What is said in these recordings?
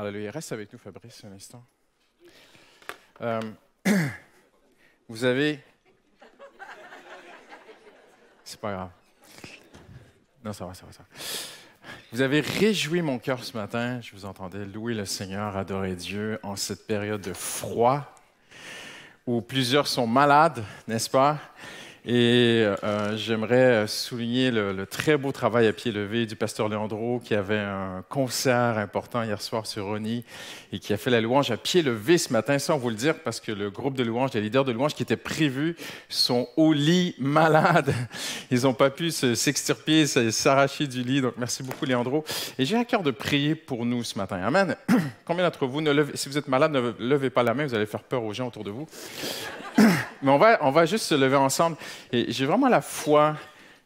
Alléluia. Reste avec nous, Fabrice, un instant. Vous avez... C'est pas grave. Non, ça va. Vous avez réjoui mon cœur ce matin. Je vous entendais louer le Seigneur, adorer Dieu en cette période de froid où plusieurs sont malades, n'est-ce pas? Et j'aimerais souligner le très beau travail à pied levé du pasteur Leandro qui avait un concert important hier soir sur Rony et qui a fait la louange à pied levé ce matin, sans vous le dire, parce que le groupe de louange, les leaders de louange qui étaient prévus sont au lit malades. Ils n'ont pas pu s'extirper, s'arracher du lit. Donc, merci beaucoup, Leandro. Et j'ai à cœur de prier pour nous ce matin. Amen. Combien d'entre vous, si vous êtes malade, ne levez pas la main, vous allez faire peur aux gens autour de vous. Mais on va juste se lever ensemble. Et j'ai vraiment la foi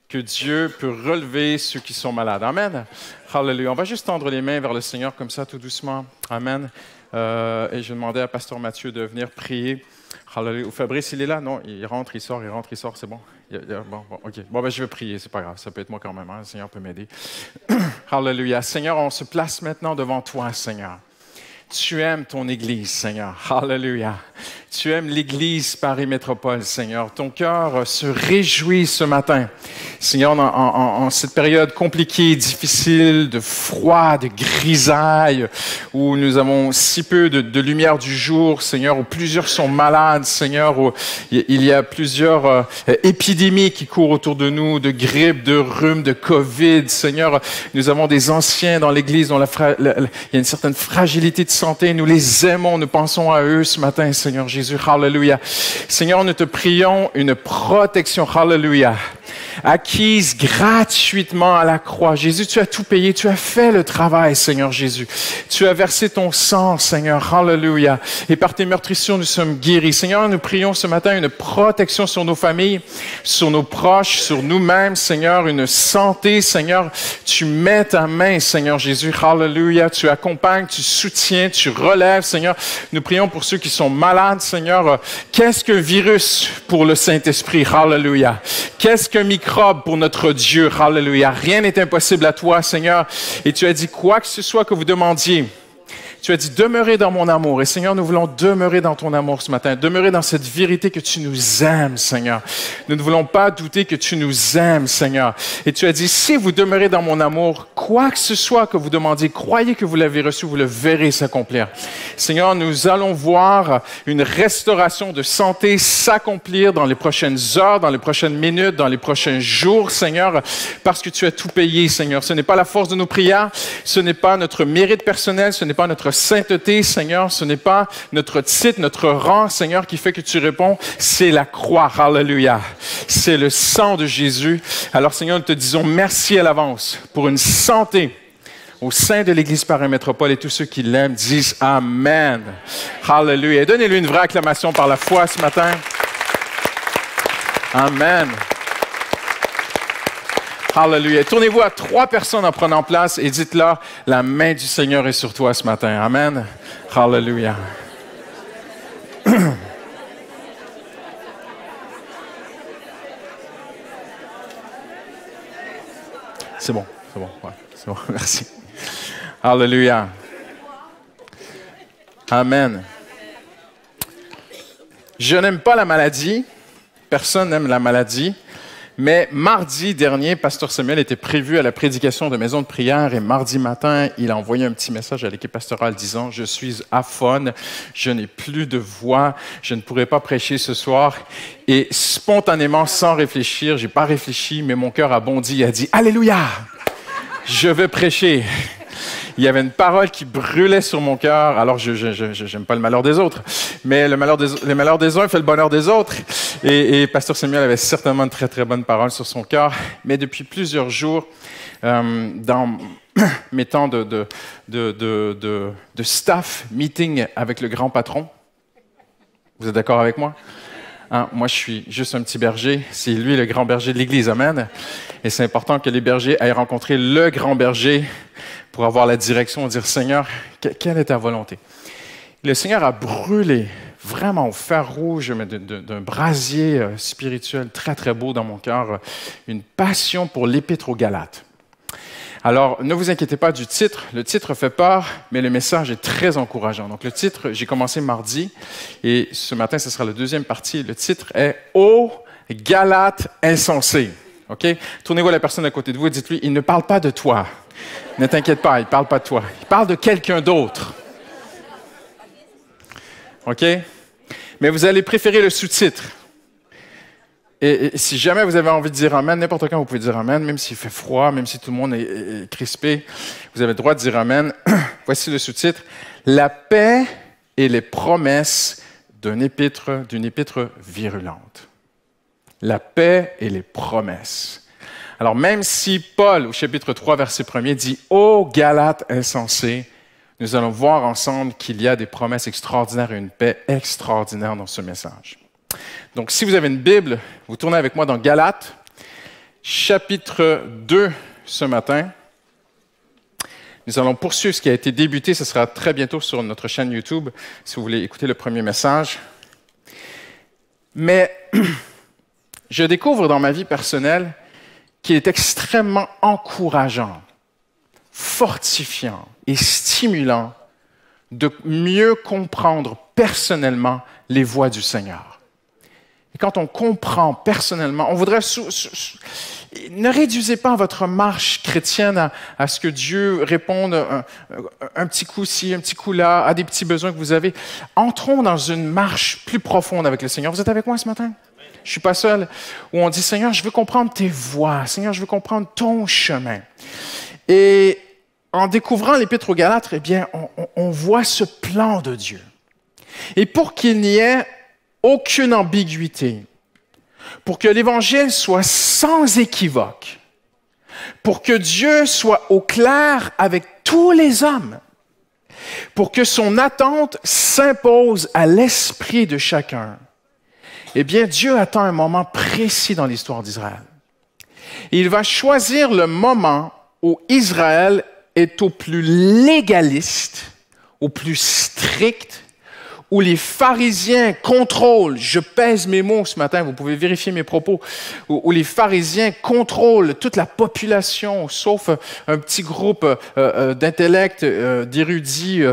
que Dieu peut relever ceux qui sont malades. Amen. Hallelujah. On va juste tendre les mains vers le Seigneur comme ça, tout doucement. Amen. Et je demandais à Pasteur Mathieu de venir prier. Hallelujah. Fabrice, il est là? Non, il rentre, il sort, c'est bon? Bon, OK. Bon, ben, je vais prier, c'est pas grave. Ça peut être moi quand même. Hein? Le Seigneur peut m'aider. Hallelujah. Seigneur, on se place maintenant devant toi, Seigneur. Tu aimes ton Église, Seigneur. Hallelujah. Tu aimes l'Église Paris Métropole, Seigneur. Ton cœur se réjouit ce matin. Seigneur, en cette période compliquée, difficile, de froid, de grisaille, où nous avons si peu de lumière du jour, Seigneur, où plusieurs sont malades, Seigneur, où il y a plusieurs épidémies qui courent autour de nous, de grippe, de rhume, de COVID, Seigneur. Nous avons des anciens dans l'Église dont il y a une certaine fragilité de santé. Nous les aimons, nous pensons à eux ce matin, Seigneur Jésus. Hallelujah. Seigneur, nous te prions une protection. Hallelujah. Acquise gratuitement à la croix. Jésus, tu as tout payé. Tu as fait le travail, Seigneur Jésus. Tu as versé ton sang, Seigneur. Hallelujah. Et par tes meurtrissures, nous sommes guéris. Seigneur, nous prions ce matin une protection sur nos familles, sur nos proches, sur nous-mêmes, Seigneur. Une santé, Seigneur. Tu mets ta main, Seigneur Jésus. Hallelujah. Tu accompagnes, tu soutiens, tu relèves, Seigneur. Nous prions pour ceux qui sont malades, Seigneur. Qu'est-ce qu'un virus pour le Saint-Esprit? Hallelujah. Qu'est-ce qu'un microbe pour notre Dieu? Hallelujah. Rien n'est impossible à toi, Seigneur. Et tu as dit quoi que ce soit que vous demandiez. Tu as dit, demeurez dans mon amour. Et Seigneur, nous voulons demeurer dans ton amour ce matin. Demeurer dans cette vérité que tu nous aimes, Seigneur. Nous ne voulons pas douter que tu nous aimes, Seigneur. Et tu as dit, si vous demeurez dans mon amour, quoi que ce soit que vous demandiez, croyez que vous l'avez reçu, vous le verrez s'accomplir. Seigneur, nous allons voir une restauration de santé s'accomplir dans les prochaines heures, dans les prochaines minutes, dans les prochains jours, Seigneur, parce que tu as tout payé, Seigneur. Ce n'est pas la force de nos prières, ce n'est pas notre mérite personnel, ce n'est pas notre sainteté, Seigneur, ce n'est pas notre titre, notre rang, Seigneur, qui fait que tu réponds, c'est la croix, hallelujah. C'est le sang de Jésus. Alors, Seigneur, nous te disons merci à l'avance pour une santé au sein de l'Église Paris Métropole et tous ceux qui l'aiment disent Amen. Hallelujah. Donnez-lui une vraie acclamation par la foi ce matin. Amen. Hallelujah. Tournez-vous à 3 personnes en prenant place et dites-leur, la main du Seigneur est sur toi ce matin. Amen. Hallelujah. C'est bon. Ouais, c'est bon. Merci. Hallelujah. Amen. Je n'aime pas la maladie. Personne n'aime la maladie. Mais mardi dernier, Pasteur Samuel était prévu à la prédication de maison de prière et mardi matin, il a envoyé un petit message à l'équipe pastorale disant « Je suis aphone, je n'ai plus de voix, je ne pourrai pas prêcher ce soir. » Et spontanément, sans réfléchir, j'ai pas réfléchi, mais mon cœur a bondi, il a dit « Alléluia! Je vais prêcher. » Il y avait une parole qui brûlait sur mon cœur. Alors, je n'aime pas le malheur des autres, mais le malheur des uns fait le bonheur des autres. Et Pasteur Samuel avait certainement une très, très bonne parole sur son cœur. Mais depuis plusieurs jours, dans mes temps de staff meeting avec le grand patron, vous êtes d'accord avec moi? Hein, moi, je suis juste un petit berger. C'est lui le grand berger de l'Église. Amen. Et c'est important que les bergers aillent rencontrer le grand berger pour avoir la direction et dire, Seigneur, quelle est ta volonté? Le Seigneur a brûlé vraiment au fer rouge, mais d'un brasier spirituel très, très beau dans mon cœur, une passion pour l'Épître aux Galates. Alors, ne vous inquiétez pas du titre. Le titre fait peur, mais le message est très encourageant. Donc, le titre, j'ai commencé mardi et ce matin, ce sera la deuxième partie. Le titre est « Ô Galates insensés ». OK? Tournez-vous à la personne à côté de vous et dites-lui, il ne parle pas de toi. Ne t'inquiète pas, il ne parle pas de toi. Il parle de quelqu'un d'autre. OK? Mais vous allez préférer le sous-titre. Et si jamais vous avez envie de dire Amen, n'importe quand vous pouvez dire Amen, même s'il fait froid, même si tout le monde est crispé, vous avez le droit de dire Amen. Voici le sous-titre. La paix et les promesses d'une épître virulente. La paix et les promesses. Alors même si Paul, au chapitre 3, verset 1er, dit « Ô Galates insensés », nous allons voir ensemble qu'il y a des promesses extraordinaires et une paix extraordinaire dans ce message. Donc, si vous avez une Bible, vous tournez avec moi dans Galates, chapitre 2 ce matin. Nous allons poursuivre ce qui a été débuté. Ce sera très bientôt sur notre chaîne YouTube, si vous voulez écouter le premier message. Mais je découvre dans ma vie personnelle qu'il est extrêmement encourageant, fortifiant et stimulant de mieux comprendre personnellement les voies du Seigneur. Et quand on comprend personnellement, on voudrait... Ne réduisez pas votre marche chrétienne à ce que Dieu réponde un petit coup ci, un petit coup là, à des petits besoins que vous avez. Entrons dans une marche plus profonde avec le Seigneur. Vous êtes avec moi ce matin? Je ne suis pas seul. Où on dit, Seigneur, je veux comprendre tes voies. Seigneur, je veux comprendre ton chemin. Et en découvrant l'Épître aux Galates, eh bien, on voit ce plan de Dieu. Et pour qu'il n'y ait aucune ambiguïté, pour que l'Évangile soit sans équivoque, pour que Dieu soit au clair avec tous les hommes, pour que son attente s'impose à l'esprit de chacun, eh bien, Dieu attend un moment précis dans l'histoire d'Israël. Il va choisir le moment où Israël est au plus légaliste, au plus strict, où les pharisiens contrôlent, je pèse mes mots ce matin, vous pouvez vérifier mes propos, où les pharisiens contrôlent toute la population, sauf un petit groupe d'intellects, d'érudits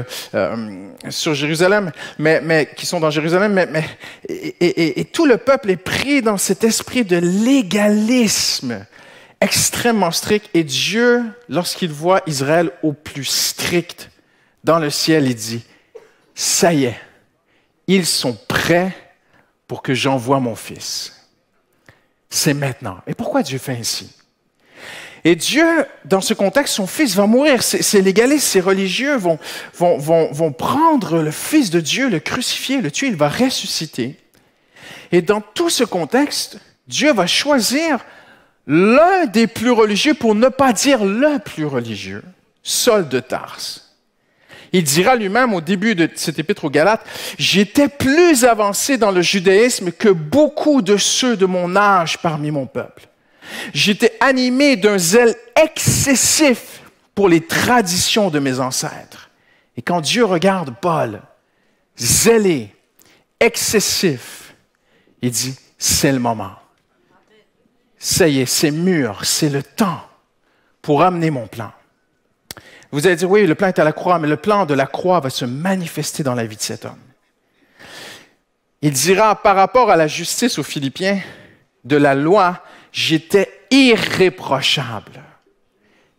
sur Jérusalem, mais qui sont dans Jérusalem, et tout le peuple est pris dans cet esprit de légalisme extrêmement strict. Et Dieu, lorsqu'il voit Israël au plus strict dans le ciel, il dit, ça y est, ils sont prêts pour que j'envoie mon fils. C'est maintenant. Et pourquoi Dieu fait ainsi? Et Dieu, dans ce contexte, son fils va mourir. Ces légalistes, ces religieux vont prendre le fils de Dieu, le crucifier, le tuer, il va ressusciter. Et dans tout ce contexte, Dieu va choisir l'un des plus religieux, pour ne pas dire le plus religieux, Saul de Tarse. Il dira lui-même au début de cet épître aux Galates, « J'étais plus avancé dans le judaïsme que beaucoup de ceux de mon âge parmi mon peuple. J'étais animé d'un zèle excessif pour les traditions de mes ancêtres. » Et quand Dieu regarde Paul, zélé, excessif, il dit, « C'est le moment. Ça y est, c'est mûr, c'est le temps pour amener mon plan. » Vous allez dire, oui, le plan est à la croix, mais le plan de la croix va se manifester dans la vie de cet homme. Il dira, par rapport à la justice aux Philippiens, de la loi, j'étais irréprochable.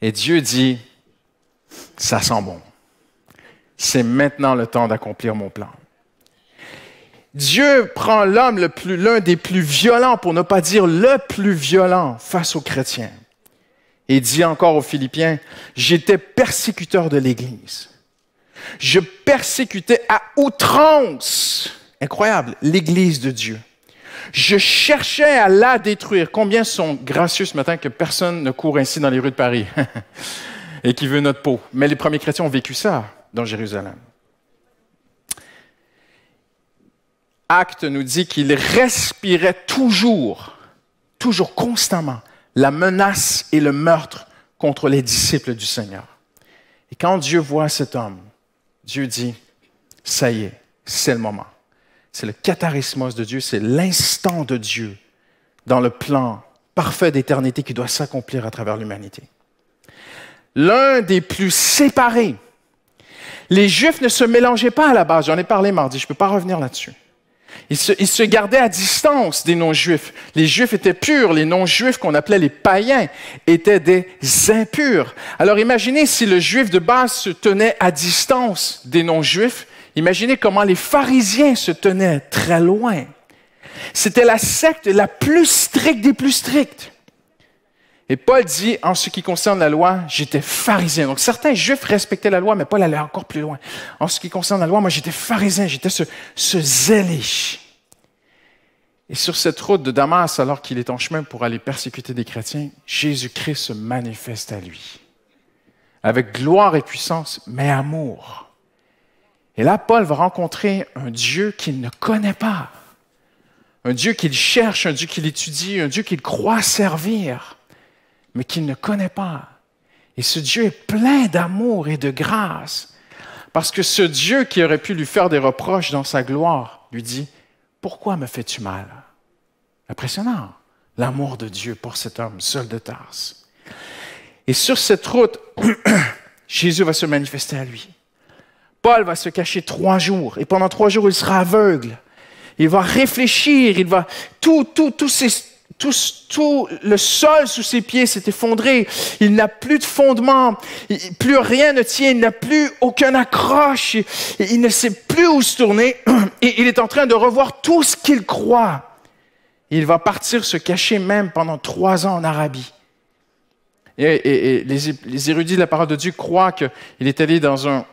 Et Dieu dit, ça sent bon. C'est maintenant le temps d'accomplir mon plan. Dieu prend l'homme l'un des plus violents, pour ne pas dire le plus violent, face aux chrétiens. Et dit encore aux Philippiens, j'étais persécuteur de l'Église. Je persécutais à outrance, incroyable, l'Église de Dieu. Je cherchais à la détruire. Combien sont gracieux ce matin que personne ne court ainsi dans les rues de Paris et qui veut notre peau. Mais les premiers chrétiens ont vécu ça dans Jérusalem. Acte nous dit qu'il respirait toujours constamment, la menace et le meurtre contre les disciples du Seigneur. Et quand Dieu voit cet homme, Dieu dit, ça y est, c'est le moment. C'est le katarismos de Dieu, c'est l'instant de Dieu dans le plan parfait d'éternité qui doit s'accomplir à travers l'humanité. l'un des plus séparés. Les Juifs ne se mélangeaient pas à la base. J'en ai parlé mardi, je ne peux pas revenir là-dessus. Ils se gardaient à distance des non-Juifs. Les Juifs étaient purs. Les non-Juifs, qu'on appelait les païens, étaient des impurs. Alors imaginez si le Juif de base se tenait à distance des non-Juifs. Imaginez comment les pharisiens se tenaient très loin. C'était la secte la plus stricte des plus strictes. Et Paul dit, en ce qui concerne la loi, j'étais pharisien. Donc certains Juifs respectaient la loi, mais Paul allait encore plus loin. En ce qui concerne la loi, moi j'étais pharisien, j'étais ce zélé. Et sur cette route de Damas, alors qu'il est en chemin pour aller persécuter des chrétiens, Jésus-Christ se manifeste à lui. Avec gloire et puissance, mais amour. Et là, Paul va rencontrer un Dieu qu'il ne connaît pas. Un Dieu qu'il cherche, un Dieu qu'il étudie, un Dieu qu'il croit servir, mais qu'il ne connaît pas. Et ce Dieu est plein d'amour et de grâce, parce que ce Dieu qui aurait pu lui faire des reproches dans sa gloire, lui dit, « Pourquoi me fais-tu mal? » Impressionnant, l'amour de Dieu pour cet homme, Saul de Tarse. Et sur cette route, Jésus va se manifester à lui. Paul va se cacher 3 jours, et pendant 3 jours, il sera aveugle. Il va réfléchir, il va tout le sol sous ses pieds s'est effondré. Il n'a plus de fondement. Plus rien ne tient. Il n'a plus aucun accroche. Il ne sait plus où se tourner. Et il est en train de revoir tout ce qu'il croit. Il va partir se cacher même pendant 3 ans en Arabie. Et les érudits de la parole de Dieu croient qu'il est allé dans un...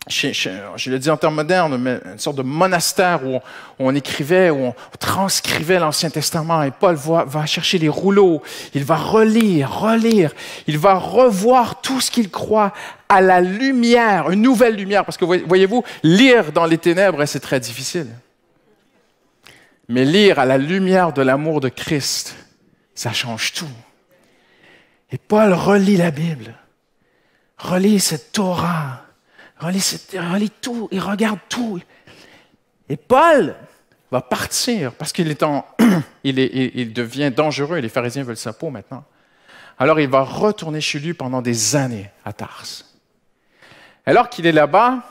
je le dis en termes modernes, mais une sorte de monastère où on écrivait, où on transcrivait l'Ancien Testament. Et Paul va chercher les rouleaux, il va relire, il va revoir tout ce qu'il croit à la lumière, une nouvelle lumière. Parce que voyez-vous, lire dans les ténèbres, c'est très difficile. Mais lire à la lumière de l'amour de Christ, ça change tout. Et Paul relit la Bible, relit cette Torah, relit tout, il regarde tout. Et Paul va partir parce qu'il est il devient dangereux et les pharisiens veulent sa peau maintenant. Alors il va retourner chez lui pendant des années à Tarse. Alors qu'il est là-bas,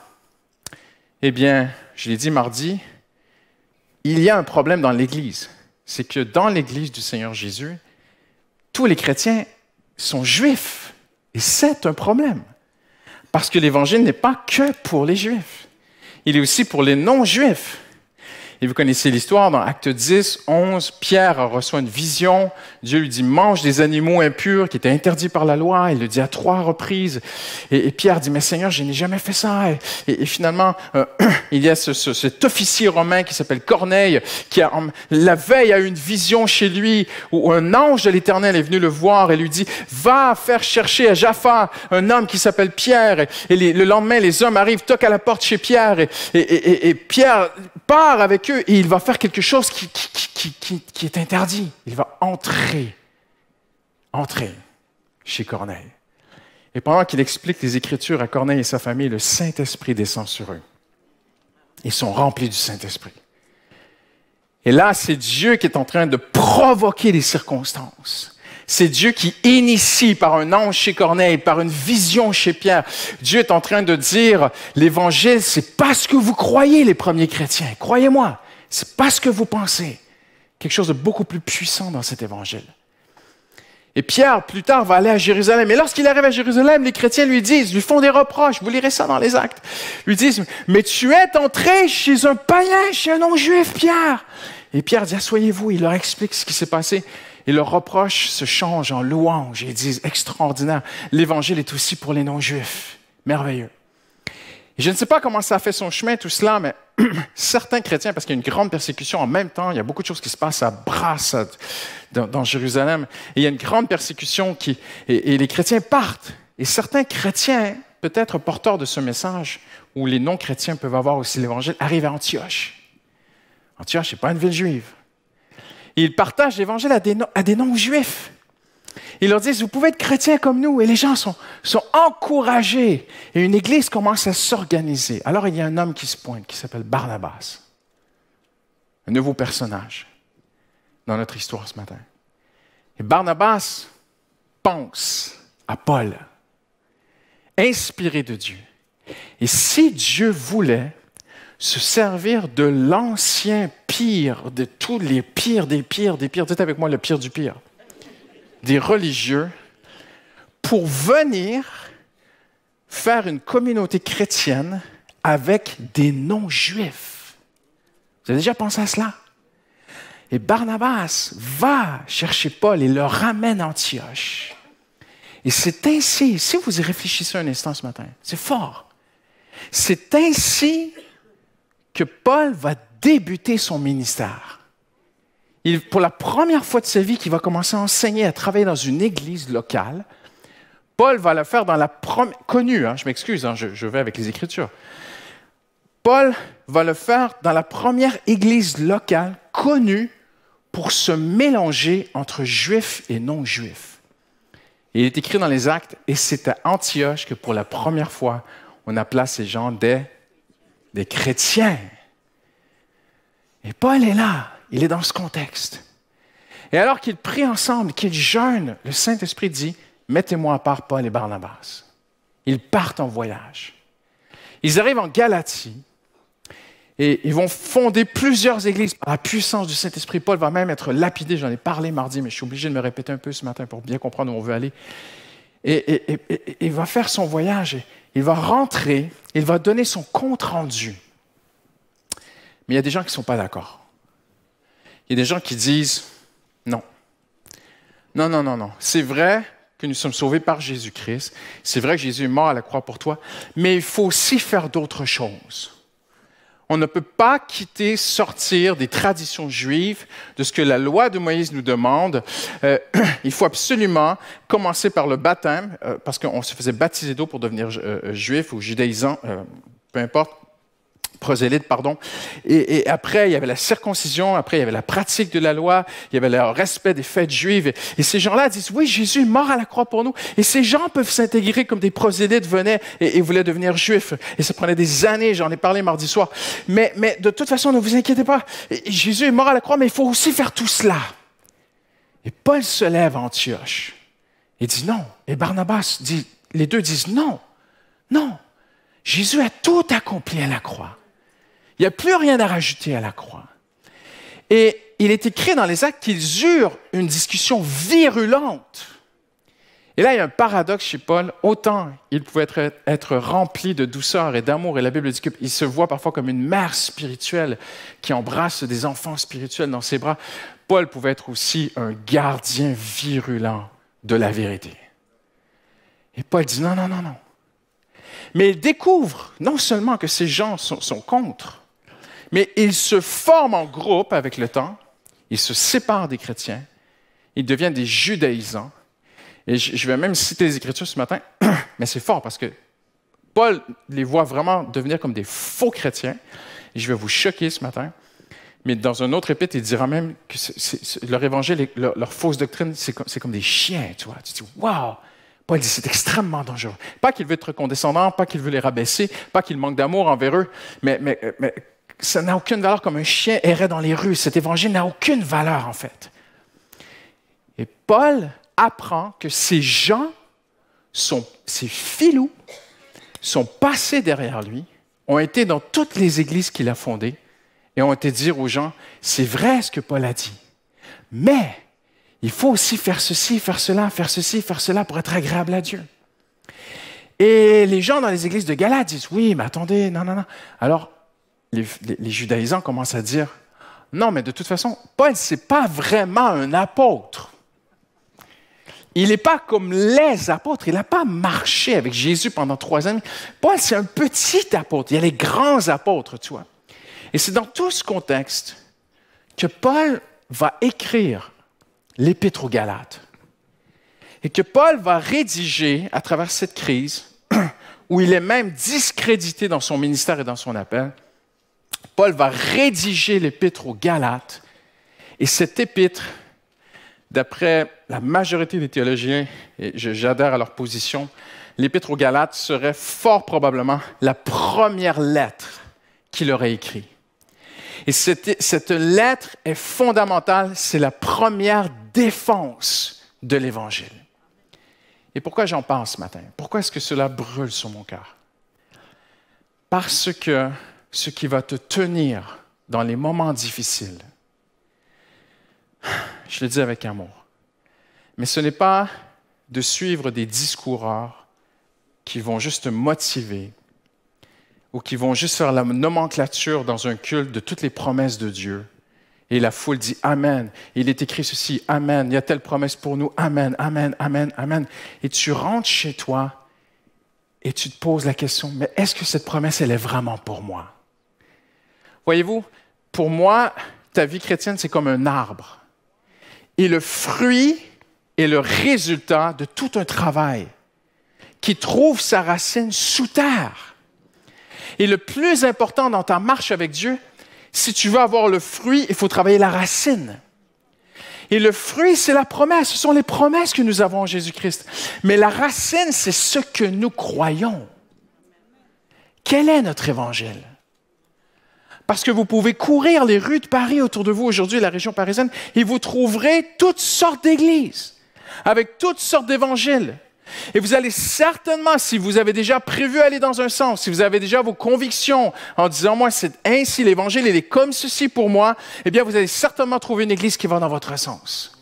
eh bien, je l'ai dit mardi, il y a un problème dans l'Église. C'est que dans l'Église du Seigneur Jésus, tous les chrétiens sont juifs. Et c'est un problème. Parce que l'Évangile n'est pas que pour les Juifs. Il est aussi pour les non-Juifs. Et vous connaissez l'histoire dans Actes 10, 11, Pierre reçoit une vision. Dieu lui dit, mange des animaux impurs qui étaient interdits par la loi. Il le dit à 3 reprises. Et Pierre dit, mais Seigneur, je n'ai jamais fait ça. Et finalement, il y a cet officier romain qui s'appelle Corneille, qui la veille a eu une vision chez lui où un ange de l'Éternel est venu le voir et lui dit, va faire chercher à Jaffa un homme qui s'appelle Pierre. Et le lendemain, les hommes arrivent, toquent à la porte chez Pierre. Et Pierre part avec eux et il va faire quelque chose qui est interdit. Il va entrer chez Corneille. Et pendant qu'il explique les Écritures à Corneille et sa famille, le Saint-Esprit descend sur eux. Ils sont remplis du Saint-Esprit. Et là, c'est Dieu qui est en train de provoquer les circonstances. C'est Dieu qui initie par un ange chez Corneille, par une vision chez Pierre. Dieu est en train de dire, l'Évangile, c'est pas ce que vous croyez, les premiers chrétiens. Croyez-moi, c'est pas ce que vous pensez. Quelque chose de beaucoup plus puissant dans cet Évangile. Et Pierre, plus tard, va aller à Jérusalem. Et lorsqu'il arrive à Jérusalem, les chrétiens lui font des reproches. Vous lirez ça dans les Actes. Lui disent, mais tu es entré chez un païen, chez un non-juif, Pierre. Et Pierre dit, asseyez-vous. Il leur explique ce qui s'est passé. Et leur reproche se change en louange. Ils disent, extraordinaire. L'Évangile est aussi pour les non-juifs. Merveilleux. Et je ne sais pas comment ça a fait son chemin, tout cela, mais certains chrétiens, parce qu'il y a une grande persécution en même temps, il y a beaucoup de choses qui se passent à Brasse, dans Jérusalem, et il y a une grande persécution et les chrétiens partent. Et certains chrétiens, peut-être porteurs de ce message, où les non-chrétiens peuvent avoir aussi l'Évangile, arrivent à Antioche. Antioche, ce n'est pas une ville juive. Et ils partagent l'Évangile à des non-juifs. Ils leur disent, vous pouvez être chrétiens comme nous. Et les gens sont encouragés. Et une église commence à s'organiser. Alors, il y a un homme qui se pointe, qui s'appelle Barnabas. Un nouveau personnage dans notre histoire ce matin. Et Barnabas pense à Paul. inspiré de Dieu. Et si Dieu voulait se servir de l'ancien pire, de tous les pires des pires des pires, dites avec moi le pire du pire, des religieux, pour venir faire une communauté chrétienne avec des non-juifs. Vous avez déjà pensé à cela? Et Barnabas va chercher Paul et le ramène à Antioche. Et c'est ainsi, si vous y réfléchissez un instant ce matin, c'est fort. C'est ainsi que Paul va débuter son ministère. Pour la première fois de sa vie, qu'il va commencer à enseigner, à travailler dans une église locale, Paul va le faire dans la première... Connue, je m'excuse, je vais avec les Écritures. Paul va le faire dans la première église locale connue pour se mélanger entre juifs et non-juifs. Il est écrit dans les Actes, et c'est à Antioche que pour la première fois, on appela ces gens des chrétiens. Et Paul est là, il est dans ce contexte. Et alors qu'ils prient ensemble, qu'ils jeûnent, le Saint-Esprit dit, « Mettez-moi à part Paul et Barnabas. » Ils partent en voyage. Ils arrivent en Galatie et ils vont fonder plusieurs églises par la puissance du Saint-Esprit. Paul va même être lapidé, j'en ai parlé mardi, mais je suis obligé de me répéter un peu ce matin pour bien comprendre où on veut aller. Et il va faire son voyage, il va rentrer, il va donner son compte-rendu. Mais il y a des gens qui ne sont pas d'accord. Il y a des gens qui disent, non. Non. C'est vrai que nous sommes sauvés par Jésus-Christ. C'est vrai que Jésus est mort à la croix pour toi, mais il faut aussi faire d'autres choses. On ne peut pas sortir des traditions juives, de ce que la loi de Moïse nous demande. Il faut absolument commencer par le baptême, parce qu'on se faisait baptiser d'eau pour devenir juif ou judaïsant, peu importe. Prosélyte, pardon. Et après, il y avait la circoncision, après, il y avait la pratique de la loi, il y avait le respect des fêtes juives. Et ces gens-là disent, oui, Jésus est mort à la croix pour nous. Et ces gens peuvent s'intégrer comme des prosélytes venaient et voulaient devenir juifs. Et ça prenait des années, j'en ai parlé mardi soir. Mais de toute façon, ne vous inquiétez pas. Jésus est mort à la croix, mais il faut aussi faire tout cela. Et Paul se lève à Antioche et dit non. Et Barnabas dit, les deux disent non. Jésus a tout accompli à la croix. Il n'y a plus rien à rajouter à la croix. Et il est écrit dans les Actes qu'ils eurent une discussion virulente. Et là, il y a un paradoxe chez Paul. Autant il pouvait être rempli de douceur et d'amour, et la Bible dit qu'il se voit parfois comme une mère spirituelle qui embrasse des enfants spirituels dans ses bras. Paul pouvait être aussi un gardien virulent de la vérité. Et Paul dit non. Mais il découvre non seulement que ces gens sont contre, mais ils se forment en groupe avec le temps, ils se séparent des chrétiens, ils deviennent des judaïsants. Et je vais même citer les Écritures ce matin, mais c'est fort parce que Paul les voit vraiment devenir comme des faux chrétiens. Et je vais vous choquer ce matin, mais dans un autre épître, il dira même que leur évangile, leur fausse doctrine, c'est comme des chiens, tu vois. Tu te dis, wow! Paul dit, c'est extrêmement dangereux. Pas qu'il veut être condescendant, pas qu'il veut les rabaisser, pas qu'il manque d'amour envers eux, mais ça n'a aucune valeur comme un chien errait dans les rues. Cet évangile n'a aucune valeur, en fait. Et Paul apprend que ces gens, ces filous, sont passés derrière lui, ont été dans toutes les églises qu'il a fondées et ont été dire aux gens, c'est vrai ce que Paul a dit, mais il faut aussi faire ceci, faire cela, faire ceci, faire cela pour être agréable à Dieu. Et les gens dans les églises de Galate disent, oui, mais attendez, non. Alors, les judaïsants commencent à dire, non, mais de toute façon, Paul, ce n'est pas vraiment un apôtre. Il n'est pas comme les apôtres. Il n'a pas marché avec Jésus pendant 3 ans. Paul, c'est un petit apôtre. Il y a les grands apôtres, tu vois. Et c'est dans tout ce contexte que Paul va écrire l'Épître aux Galates. Et que Paul va rédiger, à travers cette crise, où il est même discrédité dans son ministère et dans son appel, Paul va rédiger l'Épître aux Galates. Et cette épître, d'après la majorité des théologiens, et j'adhère à leur position, l'Épître aux Galates serait fort probablement la première lettre qu'il aurait écrite. Et cette lettre est fondamentale, c'est la première défense de l'Évangile. Et pourquoi j'en parle ce matin? Pourquoi est-ce que cela brûle sur mon cœur? Parce que ce qui va te tenir dans les moments difficiles, je le dis avec amour, mais ce n'est pas de suivre des discoureurs qui vont juste te motiver ou qui vont juste faire la nomenclature dans un culte de toutes les promesses de Dieu. Et la foule dit « Amen ». Il est écrit ceci « Amen ». Il y a telle promesse pour nous « Amen, Amen, Amen, Amen ». Et tu rentres chez toi et tu te poses la question « Mais est-ce que cette promesse, elle est vraiment pour moi? » Voyez-vous, pour moi, ta vie chrétienne, c'est comme un arbre. Et le fruit est le résultat de tout un travail qui trouve sa racine sous terre. Et le plus important dans ta marche avec Dieu, si tu veux avoir le fruit, il faut travailler la racine. Et le fruit, c'est la promesse. Ce sont les promesses que nous avons en Jésus-Christ. Mais la racine, c'est ce que nous croyons. Quel est notre évangile? Parce que vous pouvez courir les rues de Paris autour de vous aujourd'hui, la région parisienne, et vous trouverez toutes sortes d'églises, avec toutes sortes d'évangiles. Et vous allez certainement, si vous avez déjà prévu aller dans un sens, si vous avez déjà vos convictions en disant « Moi, c'est ainsi, l'Évangile, il est comme ceci pour moi », eh bien, vous allez certainement trouver une église qui va dans votre sens.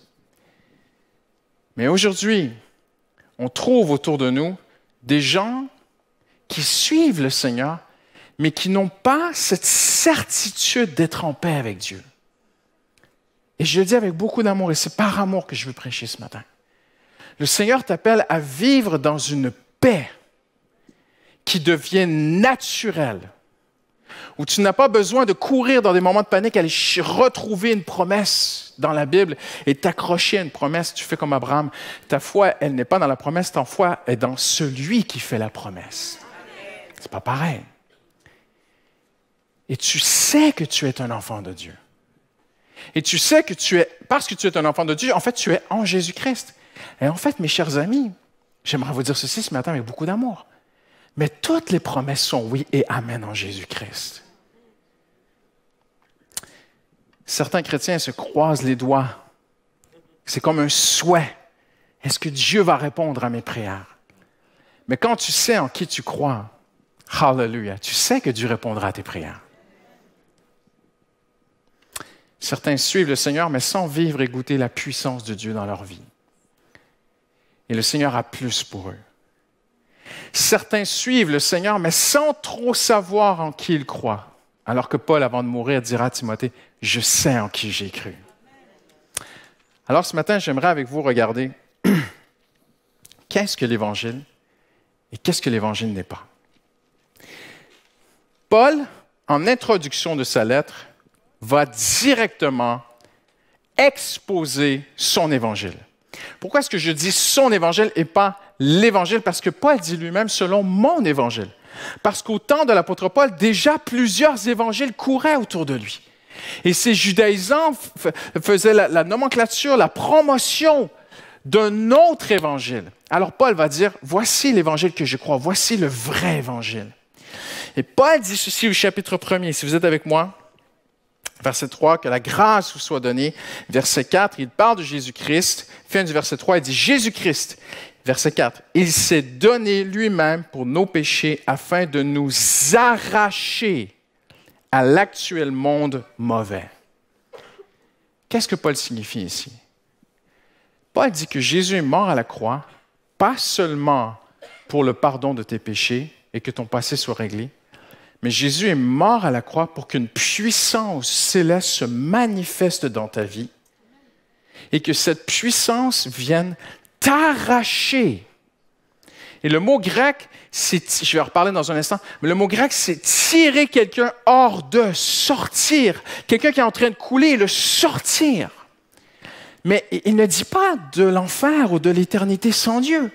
Mais aujourd'hui, on trouve autour de nous des gens qui suivent le Seigneur, mais qui n'ont pas cette certitude d'être en paix avec Dieu. Et je le dis avec beaucoup d'amour, et c'est par amour que je veux prêcher ce matin. Le Seigneur t'appelle à vivre dans une paix qui devient naturelle, où tu n'as pas besoin de courir dans des moments de panique, aller retrouver une promesse dans la Bible et t'accrocher à une promesse. Tu fais comme Abraham. Ta foi, elle n'est pas dans la promesse, ta foi est dans celui qui fait la promesse. C'est pas pareil. Et tu sais que tu es un enfant de Dieu. Et tu sais que parce que tu es un enfant de Dieu, en fait, tu es en Jésus-Christ. Et en fait, mes chers amis, j'aimerais vous dire ceci ce matin avec beaucoup d'amour. Mais toutes les promesses sont oui et amen en Jésus-Christ. Certains chrétiens se croisent les doigts. C'est comme un souhait. Est-ce que Dieu va répondre à mes prières? Mais quand tu sais en qui tu crois, hallelujah, tu sais que Dieu répondra à tes prières. Certains suivent le Seigneur, mais sans vivre et goûter la puissance de Dieu dans leur vie. Et le Seigneur a plus pour eux. Certains suivent le Seigneur, mais sans trop savoir en qui ils croient. Alors que Paul, avant de mourir, dira à Timothée, « Je sais en qui j'ai cru. » Alors ce matin, j'aimerais avec vous regarder qu'est-ce que l'Évangile et qu'est-ce que l'Évangile n'est pas. Paul, en introduction de sa lettre, va directement exposer son Évangile. Pourquoi est-ce que je dis son Évangile et pas l'Évangile? Parce que Paul dit lui-même selon mon Évangile. Parce qu'au temps de l'apôtre Paul, déjà plusieurs évangiles couraient autour de lui. Et ces judaïsants faisaient la nomenclature, la promotion d'un autre évangile. Alors Paul va dire, voici l'évangile que je crois, voici le vrai évangile. Et Paul dit ceci au chapitre 1er, si vous êtes avec moi. Verset 3, que la grâce vous soit donnée. Verset 4, il parle de Jésus-Christ. Fin du verset 3, il dit Jésus-Christ. Verset 4, il s'est donné lui-même pour nos péchés afin de nous arracher à l'actuel monde mauvais. Qu'est-ce que Paul signifie ici? Paul dit que Jésus est mort à la croix, pas seulement pour le pardon de tes péchés et que ton passé soit réglé, mais Jésus est mort à la croix pour qu'une puissance céleste se manifeste dans ta vie et que cette puissance vienne t'arracher. Et le mot grec, je vais en reparler dans un instant, mais le mot grec, c'est tirer quelqu'un hors de, sortir. Quelqu'un qui est en train de couler et le sortir. Mais il ne dit pas de l'enfer ou de l'éternité sans Dieu.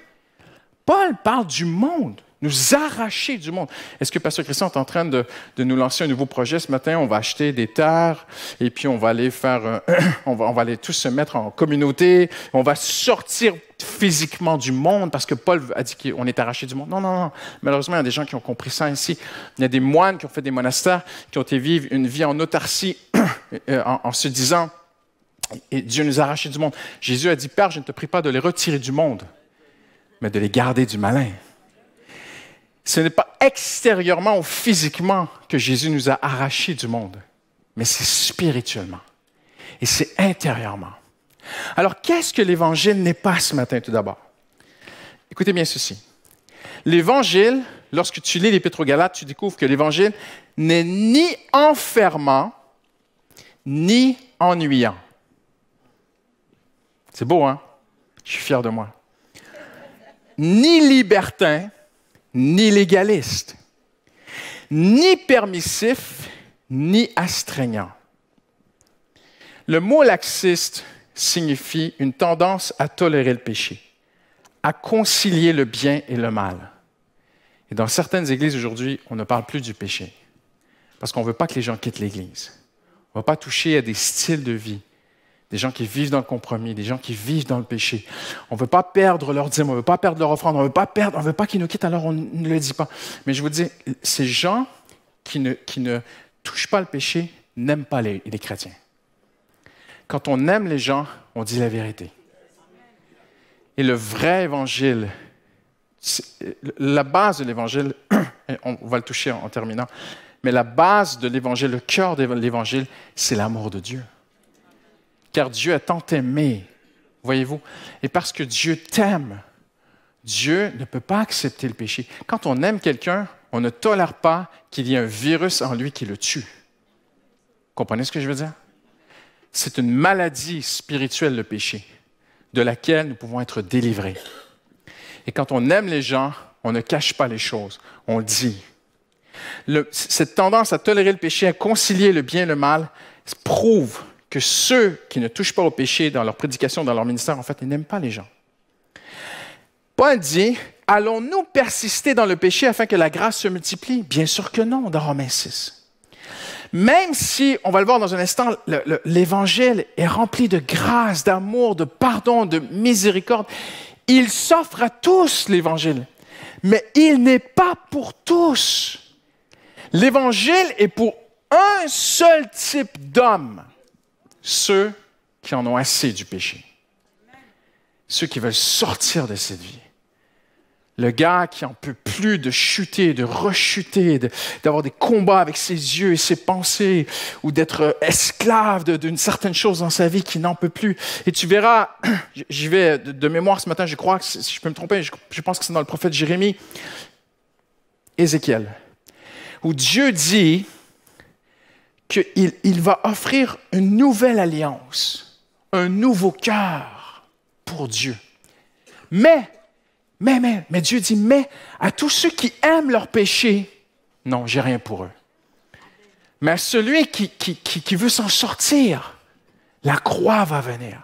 Paul parle du monde. Nous arracher du monde. Est-ce que Pasteur Christian est en train de nous lancer un nouveau projet ce matin? On va acheter des terres et puis on va aller faire, on va aller tous se mettre en communauté. On va sortir physiquement du monde parce que Paul a dit qu'on est arraché du monde. Non, non, non. Malheureusement, il y a des gens qui ont compris ça ici. Il y a des moines qui ont fait des monastères, qui ont été vivre une vie en autarcie en se disant, et Dieu nous a arrachés du monde. Jésus a dit, Père, je ne te prie pas de les retirer du monde, mais de les garder du malin. Ce n'est pas extérieurement ou physiquement que Jésus nous a arrachés du monde, mais c'est spirituellement et c'est intérieurement. Alors, qu'est-ce que l'Évangile n'est pas ce matin tout d'abord? Écoutez bien ceci. L'Évangile, lorsque tu lis l'Épître aux Galates, tu découvres que l'Évangile n'est ni enfermant, ni ennuyant. C'est beau, hein? Je suis fier de moi. Ni libertin, ni légaliste, ni permissif, ni astreignant. Le mot laxiste signifie une tendance à tolérer le péché, à concilier le bien et le mal. Et dans certaines églises aujourd'hui, on ne parle plus du péché, parce qu'on ne veut pas que les gens quittent l'Église. On ne va pas toucher à des styles de vie, des gens qui vivent dans le compromis, des gens qui vivent dans le péché. On ne veut pas perdre leur dîme, on ne veut pas perdre leur offrande, on ne veut pas qu'ils nous quittent, alors on ne le dit pas. Mais je vous dis, ces gens qui ne touchent pas le péché n'aiment pas les chrétiens. Quand on aime les gens, on dit la vérité. Et le vrai évangile, la base de l'évangile, on va le toucher en terminant, mais la base de l'évangile, le cœur de l'évangile, c'est l'amour de Dieu. Car Dieu a tant aimé, voyez-vous, et parce que Dieu t'aime, Dieu ne peut pas accepter le péché. Quand on aime quelqu'un, on ne tolère pas qu'il y ait un virus en lui qui le tue. Comprenez ce que je veux dire? C'est une maladie spirituelle, le péché, de laquelle nous pouvons être délivrés. Et quand on aime les gens, on ne cache pas les choses, on le dit. Cette tendance à tolérer le péché, à concilier le bien et le mal, prouve que ceux qui ne touchent pas au péché dans leur prédication, dans leur ministère, en fait, ils n'aiment pas les gens. Paul dit, allons-nous persister dans le péché afin que la grâce se multiplie? Bien sûr que non, dans Romains 6. Même si, on va le voir dans un instant, l'Évangile est rempli de grâce, d'amour, de pardon, de miséricorde, il s'offre à tous, l'Évangile, mais il n'est pas pour tous. L'Évangile est pour un seul type d'homme, ceux qui en ont assez du péché, ceux qui veulent sortir de cette vie. Le gars qui n'en peut plus de chuter, de rechuter, d'avoir des combats avec ses yeux et ses pensées, ou d'être esclave d'une certaine chose dans sa vie qui n'en peut plus. Et tu verras, j'y vais de mémoire ce matin, je crois, que si je peux me tromper, je pense que c'est dans le prophète Jérémie, Ézéchiel, où Dieu dit qu'il va offrir une nouvelle alliance, un nouveau cœur pour Dieu. Mais Dieu dit, mais à tous ceux qui aiment leur péché, non, j'ai rien pour eux. Mais à celui qui veut s'en sortir, la croix va venir.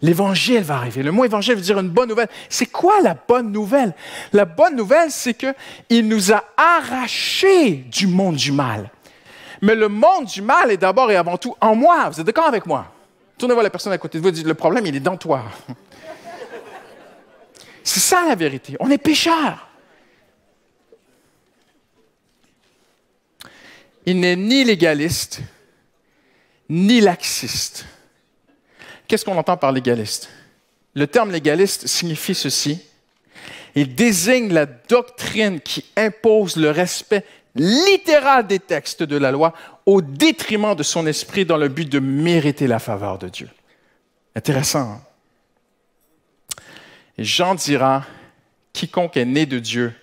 L'Évangile va arriver. Le mot Évangile veut dire une bonne nouvelle. C'est quoi la bonne nouvelle? La bonne nouvelle, c'est qu'il nous a arrachés du monde du mal. Mais le monde du mal est d'abord et avant tout en moi. Vous êtes d'accord avec moi? Tournez voir la personne à côté de vous et dites, le problème, il est dans toi. C'est ça la vérité. On est pécheurs. Il n'est ni légaliste, ni laxiste. Qu'est-ce qu'on entend par légaliste? Le terme légaliste signifie ceci. Il désigne la doctrine qui impose le respect littéral des textes de la loi au détriment de son esprit dans le but de mériter la faveur de Dieu. Intéressant, hein? Et Jean dira, quiconque est né de Dieu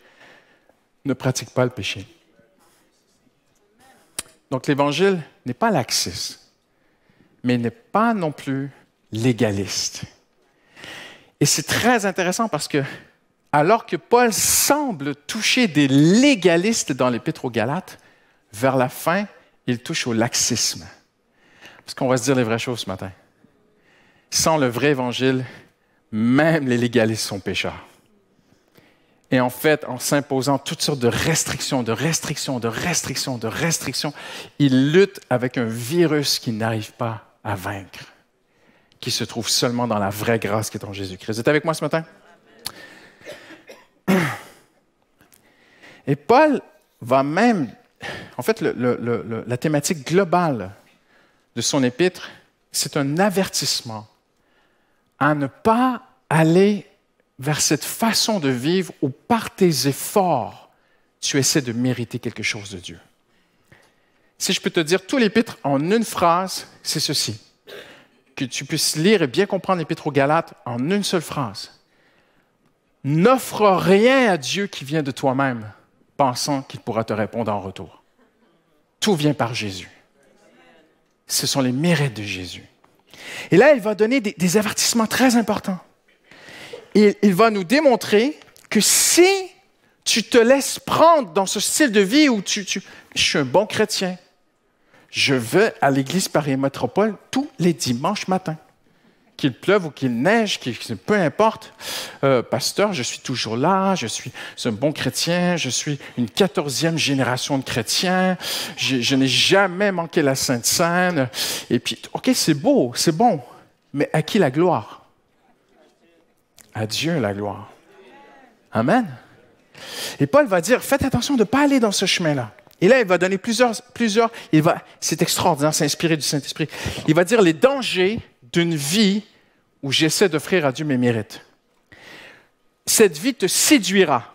ne pratique pas le péché. Donc l'Évangile n'est pas laxiste, mais il n'est pas non plus légaliste. Et c'est très intéressant parce que, alors que Paul semble toucher des légalistes dans l'Épître aux Galates, vers la fin, il touche au laxisme. Parce qu'on va se dire les vraies choses ce matin. Sans le vrai Évangile, même les légalistes sont pécheurs. Et en fait, en s'imposant toutes sortes de restrictions, ils luttent avec un virus qu'ils n'arrivent pas à vaincre, qui se trouve seulement dans la vraie grâce qui est en Jésus-Christ. Vous êtes avec moi ce matin? Et Paul va même... En fait, la thématique globale de son épître, c'est un avertissement à ne pas aller vers cette façon de vivre où par tes efforts, tu essaies de mériter quelque chose de Dieu. Si je peux te dire tout l'épître en une phrase, c'est ceci. Que tu puisses lire et bien comprendre l'épître aux Galates en une seule phrase. N'offre rien à Dieu qui vient de toi-même, pensant qu'il pourra te répondre en retour. Tout vient par Jésus. Ce sont les mérites de Jésus. Et là, il va donner des avertissements très importants. Et il va nous démontrer que si tu te laisses prendre dans ce style de vie où je suis un bon chrétien, je vais à l'église Paris Métropole tous les dimanches matins. Qu'il pleuve ou qu'il neige, peu importe. Pasteur, je suis toujours là, je suis un bon chrétien, je suis une 14e génération de chrétiens, je n'ai jamais manqué la Sainte Seine. Et puis, OK, c'est beau, c'est bon, mais à qui la gloire? À Dieu la gloire. Amen. Et Paul va dire, faites attention de ne pas aller dans ce chemin-là. Et là, il va donner plusieurs c'est extraordinaire, c'est inspiré du Saint-Esprit. Il va dire les dangers d'une vie où j'essaie d'offrir à Dieu mes mérites. Cette vie te séduira.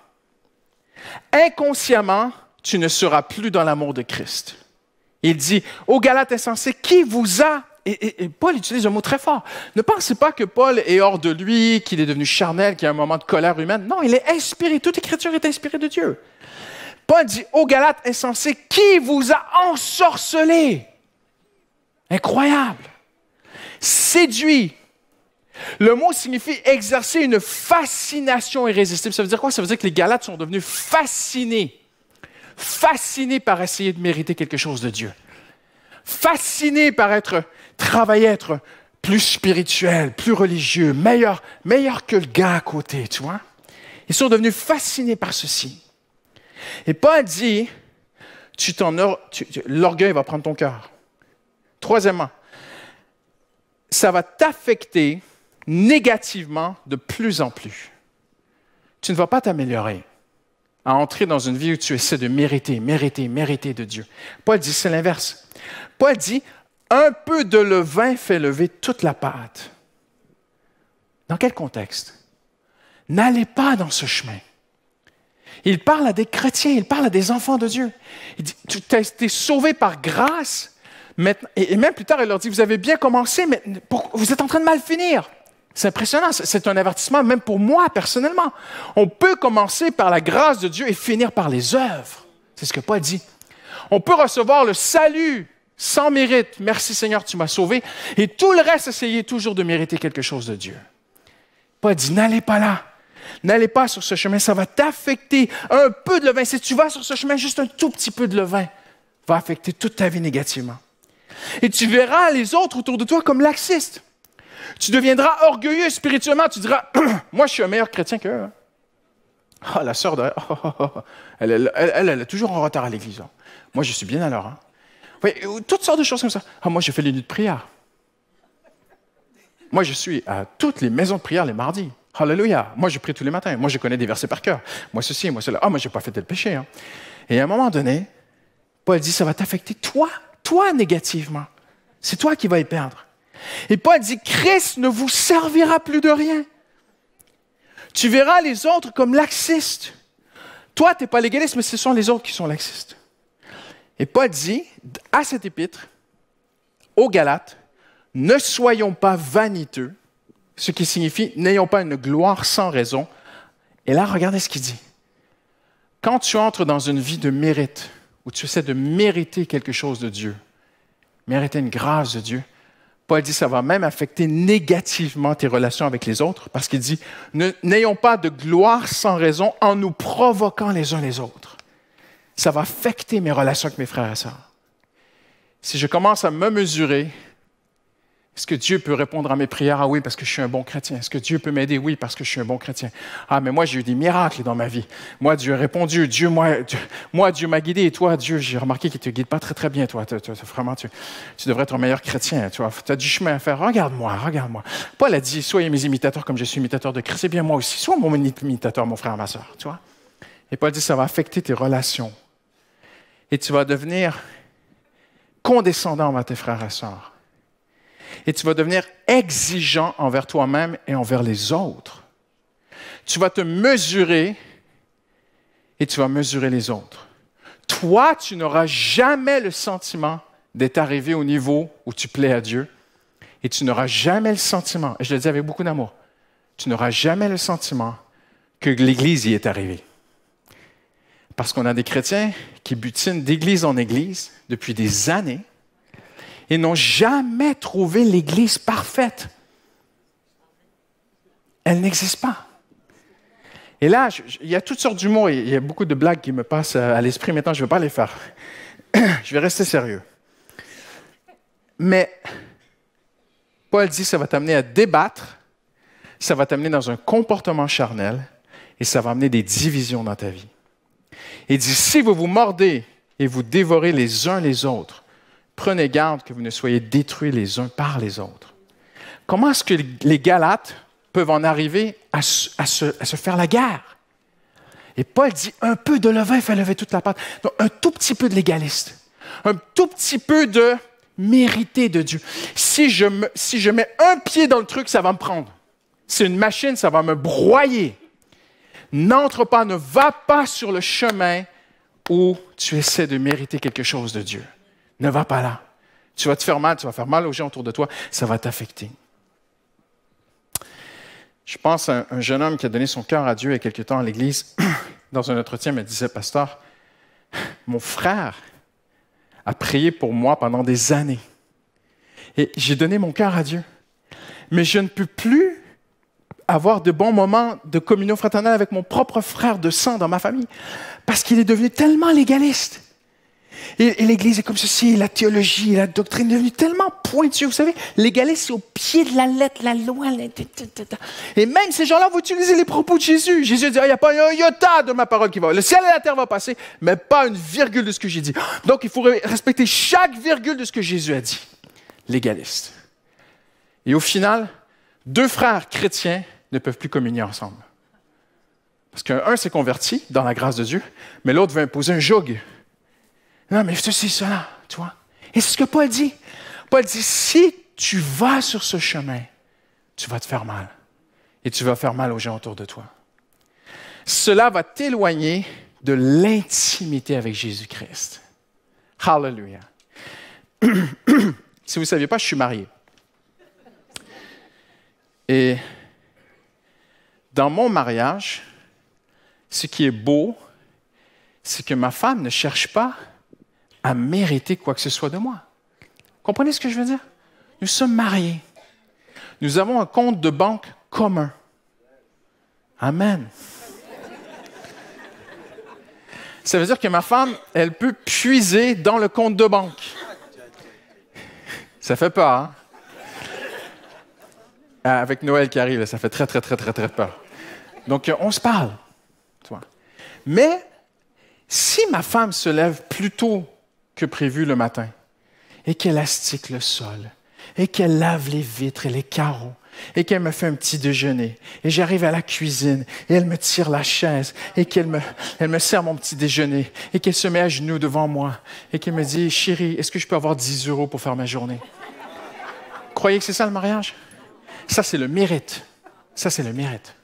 Inconsciemment, tu ne seras plus dans l'amour de Christ. Il dit, aux Galates insensés, qui vous a... Et Paul utilise un mot très fort. Ne pensez pas que Paul est hors de lui, qu'il est devenu charnel, qu'il y a un moment de colère humaine. Non, il est inspiré. Toute écriture est inspirée de Dieu. Paul dit, aux Galates insensés, qui vous a ensorcelé? Incroyable. Séduit. Le mot signifie exercer une fascination irrésistible. Ça veut dire quoi? Ça veut dire que les Galates sont devenus fascinés. Fascinés par essayer de mériter quelque chose de Dieu. Fascinés par travailler à être plus spirituel, plus religieux, meilleur que le gars à côté, tu vois? Ils sont devenus fascinés par ceci. Et Paul dit, l'orgueil va prendre ton cœur. Troisièmement, ça va t'affecter négativement de plus en plus. Tu ne vas pas t'améliorer à entrer dans une vie où tu essaies de mériter de Dieu. Paul dit, c'est l'inverse. Paul dit, un peu de levain fait lever toute la pâte. Dans quel contexte? N'allez pas dans ce chemin. Il parle à des chrétiens, il parle à des enfants de Dieu. Il dit, tu as été sauvé par grâce. Maintenant, et même plus tard, il leur dit, vous avez bien commencé, mais vous êtes en train de mal finir. C'est impressionnant, c'est un avertissement même pour moi personnellement. On peut commencer par la grâce de Dieu et finir par les œuvres. C'est ce que Paul dit. On peut recevoir le salut sans mérite. Merci Seigneur, tu m'as sauvé. Et tout le reste, essayer toujours de mériter quelque chose de Dieu. Paul dit, n'allez pas là. N'allez pas sur ce chemin, ça va t'affecter. Un peu de levain, si tu vas sur ce chemin, juste un tout petit peu de levain va affecter toute ta vie négativement. Et tu verras les autres autour de toi comme laxistes. Tu deviendras orgueilleux spirituellement. Tu diras, moi, je suis un meilleur chrétien qu'eux. Ah, la sœur de... elle est toujours en retard à l'église. Hein. Moi, je suis bien à l'heure. Hein. Oui, toutes sortes de choses comme ça. Ah, moi, je fais les nuits de prière. Moi, je suis à toutes les maisons de prière les mardis. Alléluia. Moi, je prie tous les matins. Moi, je connais des versets par cœur. Moi, ceci, moi, cela. Ah, moi, je n'ai pas fait tel péché. Hein. Et à un moment donné, Paul dit, ça va t'affecter toi négativement. C'est toi qui vas y perdre. Et Paul dit, Christ ne vous servira plus de rien. Tu verras les autres comme laxistes. Toi, tu n'es pas légaliste, mais ce sont les autres qui sont laxistes. Et Paul dit, à cet épître, aux Galates, ne soyons pas vaniteux, ce qui signifie, n'ayons pas une gloire sans raison. Et là, regardez ce qu'il dit. Quand tu entres dans une vie de mérite, où tu essaies de mériter quelque chose de Dieu, mériter une grâce de Dieu, Paul dit, ça va même affecter négativement tes relations avec les autres, parce qu'il dit, n'ayons pas de gloire sans raison en nous provoquant les uns les autres. Ça va affecter mes relations avec mes frères et sœurs. Si je commence à me mesurer, est-ce que Dieu peut répondre à mes prières? Ah oui, parce que je suis un bon chrétien. Est-ce que Dieu peut m'aider? Oui, parce que je suis un bon chrétien. Ah, mais moi, j'ai eu des miracles dans ma vie. Moi, Dieu a répondu. Dieu m'a guidé. Et toi, Dieu, j'ai remarqué qu'il ne te guide pas très, très bien. Toi, vraiment, tu devrais être un meilleur chrétien. Tu as du chemin à faire. Regarde-moi. Paul a dit, soyez mes imitateurs comme je suis imitateur de Christ. Eh bien, moi aussi, sois mon imitateur, mon frère, ma sœur. Tu vois? Et Paul dit, ça va affecter tes relations. Et tu vas devenir condescendant envers tes frères et sœurs. Et tu vas devenir exigeant envers toi-même et envers les autres. tu vas te mesurer et tu vas mesurer les autres. Toi, tu n'auras jamais le sentiment d'être arrivé au niveau où tu plais à Dieu et tu n'auras jamais le sentiment, et je le dis avec beaucoup d'amour, tu n'auras jamais le sentiment que l'Église y est arrivée. Parce qu'on a des chrétiens qui butinent d'église en église depuis des années et n'ont jamais trouvé l'Église parfaite. Elle n'existe pas. Et là, il y a toutes sortes d'humour, il y a beaucoup de blagues qui me passent à l'esprit. Maintenant, je ne vais pas les faire. Je vais rester sérieux. Mais Paul dit que ça va t'amener à débattre, ça va t'amener dans un comportement charnel et ça va amener des divisions dans ta vie. Il dit, si vous vous mordez et vous dévorez les uns les autres, prenez garde que vous ne soyez détruits les uns par les autres. Comment est-ce que les Galates peuvent en arriver à se faire la guerre? Et Paul dit, un peu de levain fait lever toute la pâte. Donc, un tout petit peu de légaliste, un tout petit peu de mérité de Dieu. Si je mets un pied dans le truc, ça va me prendre. C'est une machine, ça va me broyer. N'entre pas, ne va pas sur le chemin où tu essaies de mériter quelque chose de Dieu. Ne va pas là. Tu vas te faire mal, tu vas faire mal aux gens autour de toi, ça va t'affecter. Je pense à un jeune homme qui a donné son cœur à Dieu il y a quelque temps à l'église. Dans un entretien, il me disait, pasteur, mon frère a prié pour moi pendant des années. Et j'ai donné mon cœur à Dieu. Mais je ne peux plus avoir de bons moments de communion fraternelle avec mon propre frère de sang dans ma famille, parce qu'il est devenu tellement légaliste. Et l'Église est comme ceci, la théologie, la doctrine est devenue tellement pointue. Vous savez, légaliste, c'est au pied de la lettre, la loi. Et même ces gens-là vont utiliser les propos de Jésus. Jésus dit, il n'y a pas un iota de ma parole qui va. Le ciel et la terre vont passer, mais pas une virgule de ce que j'ai dit. Donc, il faut respecter chaque virgule de ce que Jésus a dit. Légaliste. Et au final, deux frères chrétiens ne peuvent plus communier ensemble. Parce qu'un s'est converti dans la grâce de Dieu, mais l'autre veut imposer un joug. Non, mais ceci, cela, tu vois. Et c'est ce que Paul dit. Paul dit, si tu vas sur ce chemin, tu vas te faire mal. Et tu vas faire mal aux gens autour de toi. Cela va t'éloigner de l'intimité avec Jésus-Christ. Hallelujah. Si vous ne saviez pas, je suis marié. Et dans mon mariage, ce qui est beau, c'est que ma femme ne cherche pas à mériter quoi que ce soit de moi. Comprenez ce que je veux dire? Nous sommes mariés. Nous avons un compte de banque commun. Amen. Ça veut dire que ma femme, elle peut puiser dans le compte de banque. Ça fait peur, hein? Avec Noël qui arrive, ça fait très, très, très, très, très peur. Donc, on se parle. Toi. Mais si ma femme se lève plus tôt que prévu le matin et qu'elle astique le sol et qu'elle lave les vitres et les carreaux et qu'elle me fait un petit déjeuner et j'arrive à la cuisine et elle me tire la chaise et qu'elle me sert mon petit déjeuner et qu'elle se met à genoux devant moi et qu'elle me dit « Chérie, est-ce que je peux avoir 10 € pour faire ma journée? » Croyez que c'est ça le mariage? Ça, c'est le mérite. Ça, c'est le mérite.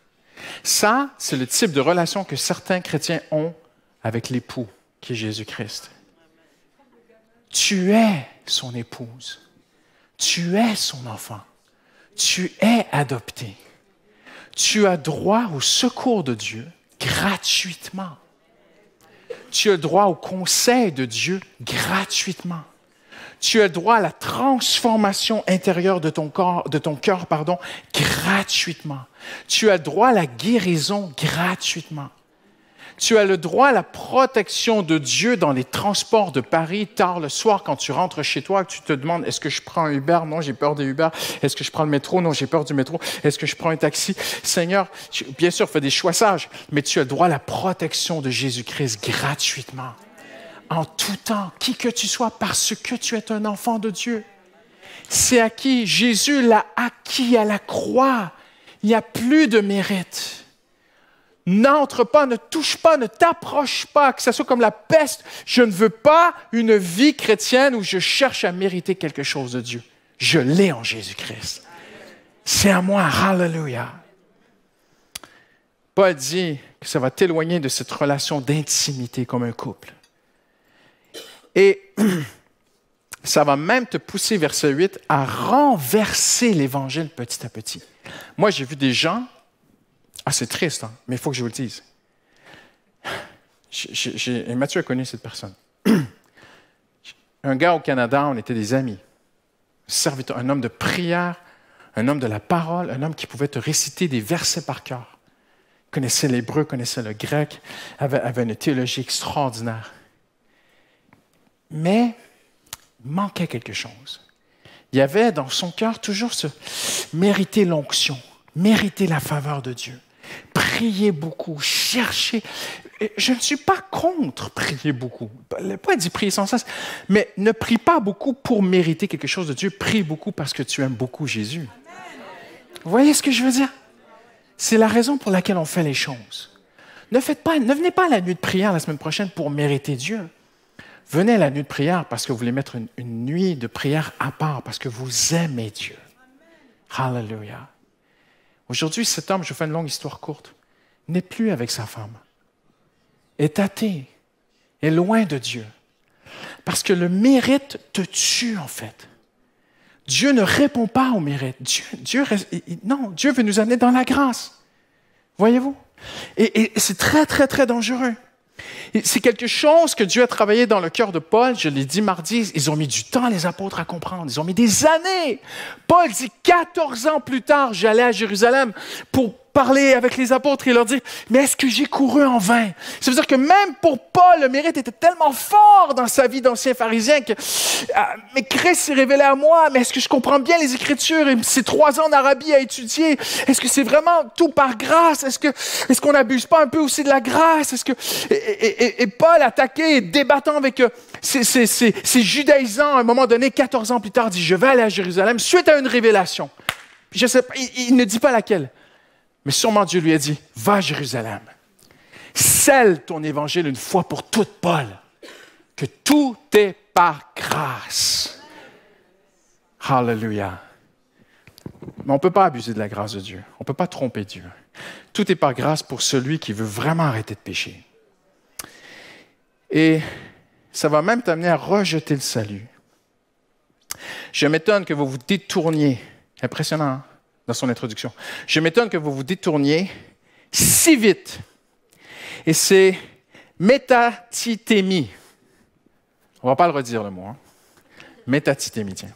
Ça, c'est le type de relation que certains chrétiens ont avec l'époux, qui est Jésus-Christ. Tu es son épouse. Tu es son enfant. Tu es adopté. Tu as droit au secours de Dieu gratuitement. Tu as droit au conseil de Dieu gratuitement. Tu as droit à la transformation intérieure de ton cœur, gratuitement. Tu as droit à la guérison gratuitement. Tu as le droit à la protection de Dieu dans les transports de Paris tard le soir quand tu rentres chez toi, que tu te demandes, est-ce que je prends un Uber? Non, j'ai peur des Uber. Est-ce que je prends le métro? Non, j'ai peur du métro. Est-ce que je prends un taxi? Seigneur, bien sûr, fais des choix sages, mais tu as le droit à la protection de Jésus-Christ gratuitement. En tout temps, qui que tu sois, parce que tu es un enfant de Dieu. C'est acquis. Jésus l'a acquis à la croix. Il n'y a plus de mérite. N'entre pas, ne touche pas, ne t'approche pas, que ce soit comme la peste. Je ne veux pas une vie chrétienne où je cherche à mériter quelque chose de Dieu. Je l'ai en Jésus-Christ. C'est à moi. Hallelujah. Paul dit que ça va t'éloigner de cette relation d'intimité comme un couple. Et ça va même te pousser, verset 8, à renverser l'Évangile petit à petit. Moi, j'ai vu des gens, c'est triste, hein, mais il faut que je vous le dise. Et Mathieu a connu cette personne. Un gars au Canada, on était des amis. Serviteur, un homme de prière, un homme de la parole, un homme qui pouvait te réciter des versets par cœur. Connaissait l'hébreu, connaissait le grec, avait une théologie extraordinaire. Mais il manquait quelque chose. Il y avait dans son cœur toujours ce mériter l'onction, mériter la faveur de Dieu, prier beaucoup, chercher. Je ne suis pas contre prier beaucoup. Pas dit prier sans cesse, mais ne prie pas beaucoup pour mériter quelque chose de Dieu. Prie beaucoup parce que tu aimes beaucoup Jésus. Vous voyez ce que je veux dire? C'est la raison pour laquelle on fait les choses. Ne venez pas à la nuit de prière la semaine prochaine pour mériter Dieu. Venez à la nuit de prière parce que vous voulez mettre une nuit de prière à part, parce que vous aimez Dieu. Hallelujah. Aujourd'hui, cet homme, je fais une longue histoire courte, n'est plus avec sa femme. Est athée, est loin de Dieu. Parce que le mérite te tue, en fait. Dieu ne répond pas au mérite. Dieu veut nous amener dans la grâce. Voyez-vous? Et c'est très, très, très dangereux. Et c'est quelque chose que Dieu a travaillé dans le cœur de Paul. Je l'ai dit mardi, ils ont mis du temps, les apôtres, à comprendre. Ils ont mis des années. Paul dit, 14 ans plus tard, j'allais à Jérusalem pour parler avec les apôtres et leur dire, mais est-ce que j'ai couru en vain? Ça veut dire que même pour Paul, le mérite était tellement fort dans sa vie d'ancien pharisien que, mais Christ s'est révélé à moi, mais est-ce que je comprends bien les Écritures et ces 3 ans en Arabie à étudier? Est-ce que c'est vraiment tout par grâce? Est-ce qu'on n'abuse pas un peu aussi de la grâce? Et Paul, attaqué et débattant avec ces judaïsants, à un moment donné, 14 ans plus tard, dit, je vais aller à Jérusalem suite à une révélation. Je sais pas, il ne dit pas laquelle. Mais sûrement Dieu lui a dit, va à Jérusalem, scelle ton évangile une fois pour toutes, Paul, que tout est par grâce. Hallelujah. Mais on ne peut pas abuser de la grâce de Dieu. On ne peut pas tromper Dieu. Tout est par grâce pour celui qui veut vraiment arrêter de pécher. Et ça va même t'amener à rejeter le salut. Je m'étonne que vous vous détourniez. Impressionnant, hein? Dans son introduction. Je m'étonne que vous vous détourniez si vite. Et c'est métatithémie. On ne va pas le redire le mot. Hein? Métatithémie, tiens.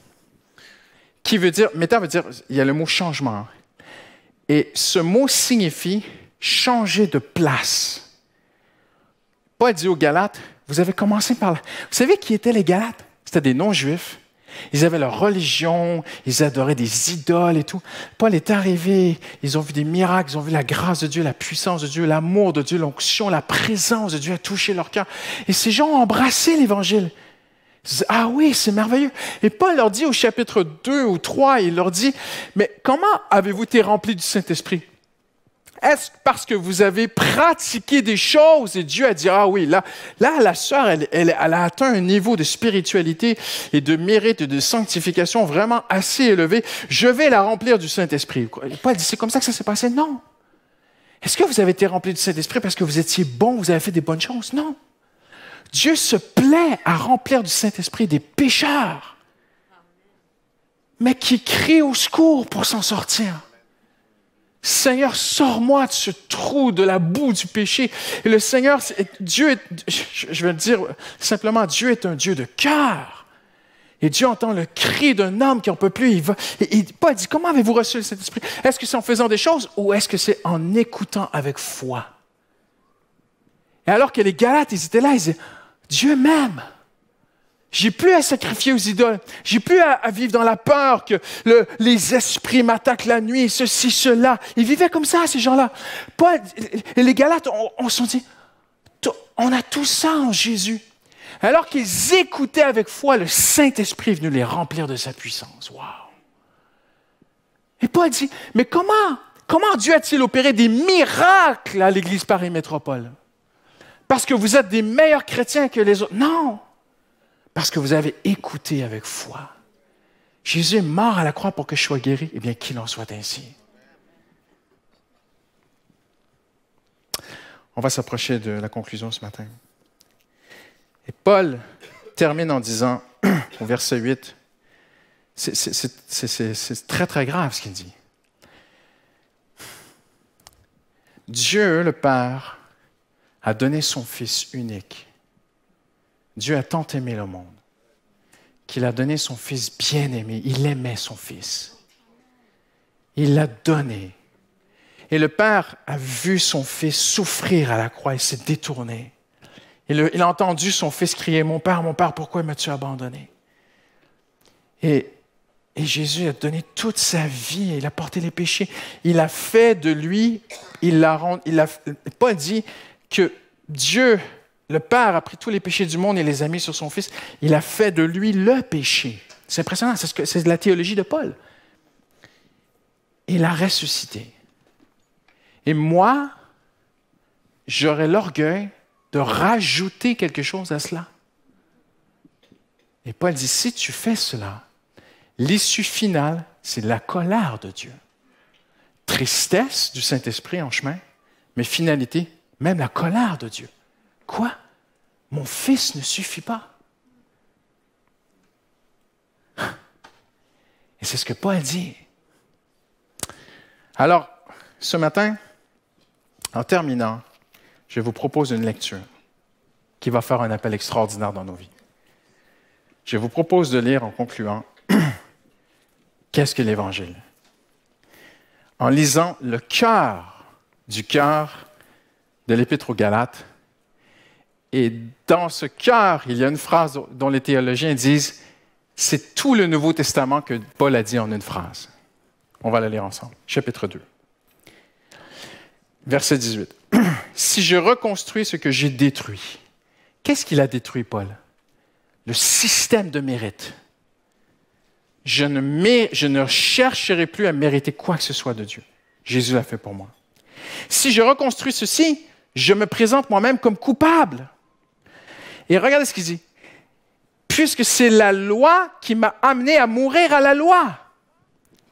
Qui veut dire, méta veut dire, il y a le mot changement. Hein? Et ce mot signifie changer de place. Paul dit aux Galates, vous avez commencé par là. Vous savez qui étaient les Galates? C'était des non-juifs. Ils avaient leur religion, ils adoraient des idoles et tout. Paul est arrivé, ils ont vu des miracles, ils ont vu la grâce de Dieu, la puissance de Dieu, l'amour de Dieu, l'onction, la présence de Dieu a touché leur cœur. Et ces gens ont embrassé l'Évangile. Ils disent, ah oui, c'est merveilleux. Et Paul leur dit au chapitre 2 ou 3, il leur dit, mais comment avez-vous été remplis du Saint-Esprit? Est-ce parce que vous avez pratiqué des choses et Dieu a dit, ah oui, là la sœur, elle a atteint un niveau de spiritualité et de mérite et de sanctification vraiment assez élevé. Je vais la remplir du Saint-Esprit. Paul dit, c'est comme ça que ça s'est passé? Non. Est-ce que vous avez été rempli du Saint-Esprit parce que vous étiez bon, vous avez fait des bonnes choses? Non. Dieu se plaît à remplir du Saint-Esprit des pécheurs, mais qui crient au secours pour s'en sortir. Seigneur, sors-moi de ce trou, de la boue du péché. Et le Seigneur, je vais le dire simplement, Dieu est un Dieu de cœur. Et Dieu entend le cri d'un homme qui n'en peut plus. Paul dit, comment avez-vous reçu le Saint-Esprit? Est-ce que c'est en faisant des choses ou est-ce que c'est en écoutant avec foi? Et alors que les Galates, ils étaient là, ils disaient, Dieu m'aime. J'ai plus à sacrifier aux idoles. J'ai plus à vivre dans la peur que les esprits m'attaquent la nuit, ceci, cela. Ils vivaient comme ça, ces gens-là. Paul et les Galates, on se sont dit, on a tout ça en Jésus. Alors qu'ils écoutaient avec foi, le Saint-Esprit est venu les remplir de sa puissance. Wow! Et Paul dit, mais comment Dieu a-t-il opéré des miracles à l'Église Paris Métropole? Parce que vous êtes des meilleurs chrétiens que les autres? Non! Parce que vous avez écouté avec foi. Jésus est mort à la croix pour que je sois guéri. Eh bien, qu'il en soit ainsi. On va s'approcher de la conclusion ce matin. Et Paul termine en disant, au verset 8, c'est très, très grave ce qu'il dit. Dieu, le Père, a donné son Fils unique. Dieu a tant aimé le monde qu'il a donné son Fils bien-aimé. Il aimait son Fils. Il l'a donné. Et le Père a vu son Fils souffrir à la croix et s'est détourné. Il a entendu son Fils crier, mon Père, pourquoi m'as-tu abandonné? Et Jésus a donné toute sa vie, il a porté les péchés. Il a fait de lui, Paul dit que Dieu, le Père, a pris tous les péchés du monde et les a mis sur son Fils. Il a fait de lui le péché. C'est impressionnant, c'est de la théologie de Paul. Il l'a ressuscité. Et moi, j'aurais l'orgueil de rajouter quelque chose à cela. Et Paul dit, si tu fais cela, l'issue finale, c'est la colère de Dieu. Tristesse du Saint-Esprit en chemin, mais finalité, même la colère de Dieu. Quoi? Mon Fils ne suffit pas. Et c'est ce que Paul dit. Alors, ce matin, en terminant, je vous propose une lecture qui va faire un appel extraordinaire dans nos vies. Je vous propose de lire en concluant qu'est-ce que l'Évangile? En lisant le cœur de l'Épître aux Galates. Et dans ce cœur, il y a une phrase dont les théologiens disent c'est tout le Nouveau Testament que Paul a dit en une phrase. On va la lire ensemble. Chapitre 2. Verset 18. Si je reconstruis ce que j'ai détruit, qu'est-ce qu'il a détruit, Paul? Le système de mérite. Je ne chercherai plus à mériter quoi que ce soit de Dieu. Jésus l'a fait pour moi. Si je reconstruis ceci, je me présente moi-même comme coupable. Et regardez ce qu'il dit. Puisque c'est la loi qui m'a amené à mourir à la loi.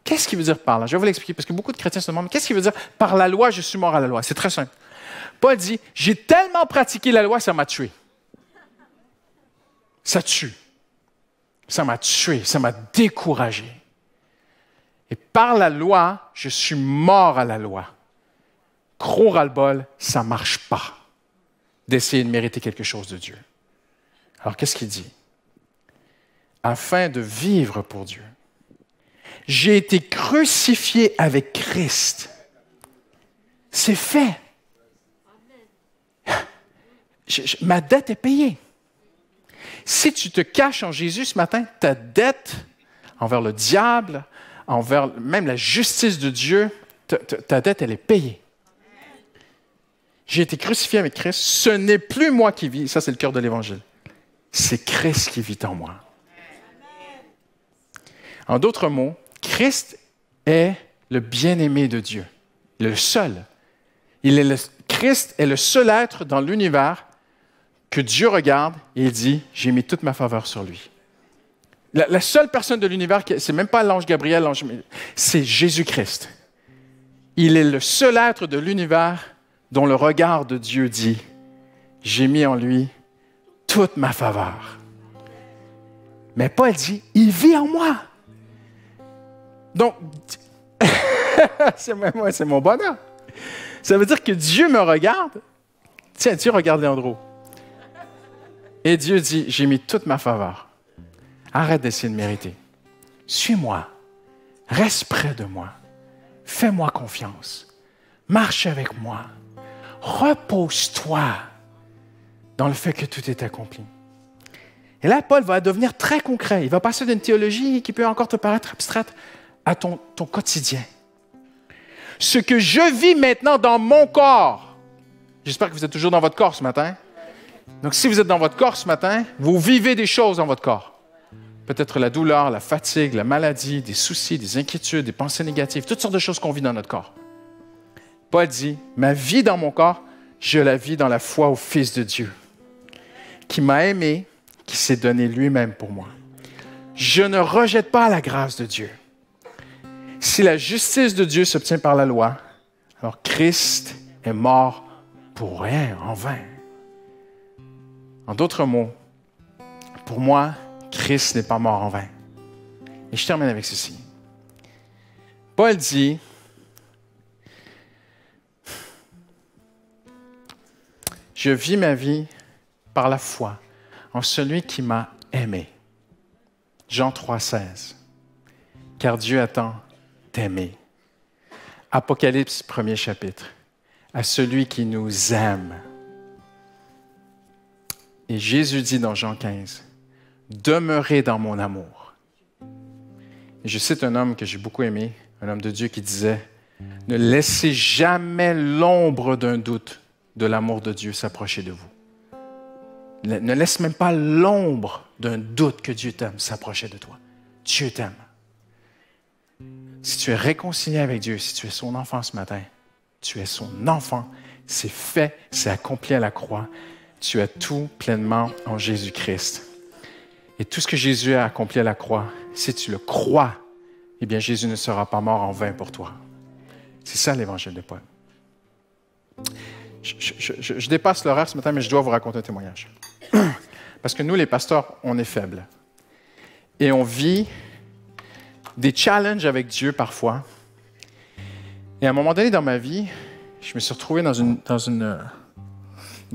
Qu'est-ce qu'il veut dire par là? Je vais vous l'expliquer parce que beaucoup de chrétiens se demandent qu'est-ce qu'il veut dire par la loi, je suis mort à la loi? C'est très simple. Paul dit, j'ai tellement pratiqué la loi, ça m'a tué. Ça tue. Ça m'a tué, ça m'a découragé. Et par la loi, je suis mort à la loi. Gros ras-le-bol, ça ne marche pas d'essayer de mériter quelque chose de Dieu. Alors, qu'est-ce qu'il dit? Afin de vivre pour Dieu. J'ai été crucifié avec Christ. C'est fait. Ma dette est payée. Si tu te caches en Jésus ce matin, ta dette envers le diable, envers même la justice de Dieu, ta dette, elle est payée. J'ai été crucifié avec Christ. Ce n'est plus moi qui vis. Ça, c'est le cœur de l'Évangile. C'est Christ qui vit en moi. En d'autres mots, Christ est le bien-aimé de Dieu. Le seul. Christ est le seul être dans l'univers que Dieu regarde et il dit, j'ai mis toute ma faveur sur lui. La seule personne de l'univers, ce n'est même pas l'ange Gabriel, c'est Jésus-Christ. Il est le seul être de l'univers dont le regard de Dieu dit, j'ai mis en lui toute ma faveur. Mais Paul dit, il vit en moi. Donc, c'est mon bonheur. Ça veut dire que Dieu me regarde. Tiens, Dieu regarde Léandro. Et Dieu dit, j'ai mis toute ma faveur. Arrête d'essayer de mériter. Suis-moi. Reste près de moi. Fais-moi confiance. Marche avec moi. Repose-toi dans le fait que tout est accompli. Et là, Paul va devenir très concret. Il va passer d'une théologie qui peut encore te paraître abstraite à ton quotidien. Ce que je vis maintenant dans mon corps, j'espère que vous êtes toujours dans votre corps ce matin. Donc, si vous êtes dans votre corps ce matin, vous vivez des choses dans votre corps. Peut-être la douleur, la fatigue, la maladie, des soucis, des inquiétudes, des pensées négatives, toutes sortes de choses qu'on vit dans notre corps. Paul dit, ma vie dans mon corps, je la vis dans la foi au Fils de Dieu, qui m'a aimé, qui s'est donné lui-même pour moi. Je ne rejette pas la grâce de Dieu. Si la justice de Dieu s'obtient par la loi, alors Christ est mort pour rien, en vain. En d'autres mots, pour moi, Christ n'est pas mort en vain. Et je termine avec ceci. Paul dit, je vis ma vie par la foi en celui qui m'a aimé. Jean 3,16. Car Dieu a tant aimé. Apocalypse 1er chapitre. À celui qui nous aime. Et Jésus dit dans Jean 15, demeurez dans mon amour. Et je cite un homme que j'ai beaucoup aimé, un homme de Dieu qui disait, ne laissez jamais l'ombre d'un doute de l'amour de Dieu s'approcher de vous. Ne laisse même pas l'ombre d'un doute que Dieu t'aime s'approcher de toi. Dieu t'aime. Si tu es réconcilié avec Dieu, si tu es son enfant ce matin, tu es son enfant. C'est fait, c'est accompli à la croix. Tu as tout pleinement en Jésus-Christ. Et tout ce que Jésus a accompli à la croix, si tu le crois, eh bien Jésus ne sera pas mort en vain pour toi. C'est ça l'évangile de Paul. Je dépasse l'horaire ce matin, mais je dois vous raconter un témoignage. Parce que nous, les pasteurs, on est faibles. Et on vit des challenges avec Dieu parfois. Et à un moment donné dans ma vie, je me suis retrouvé dans une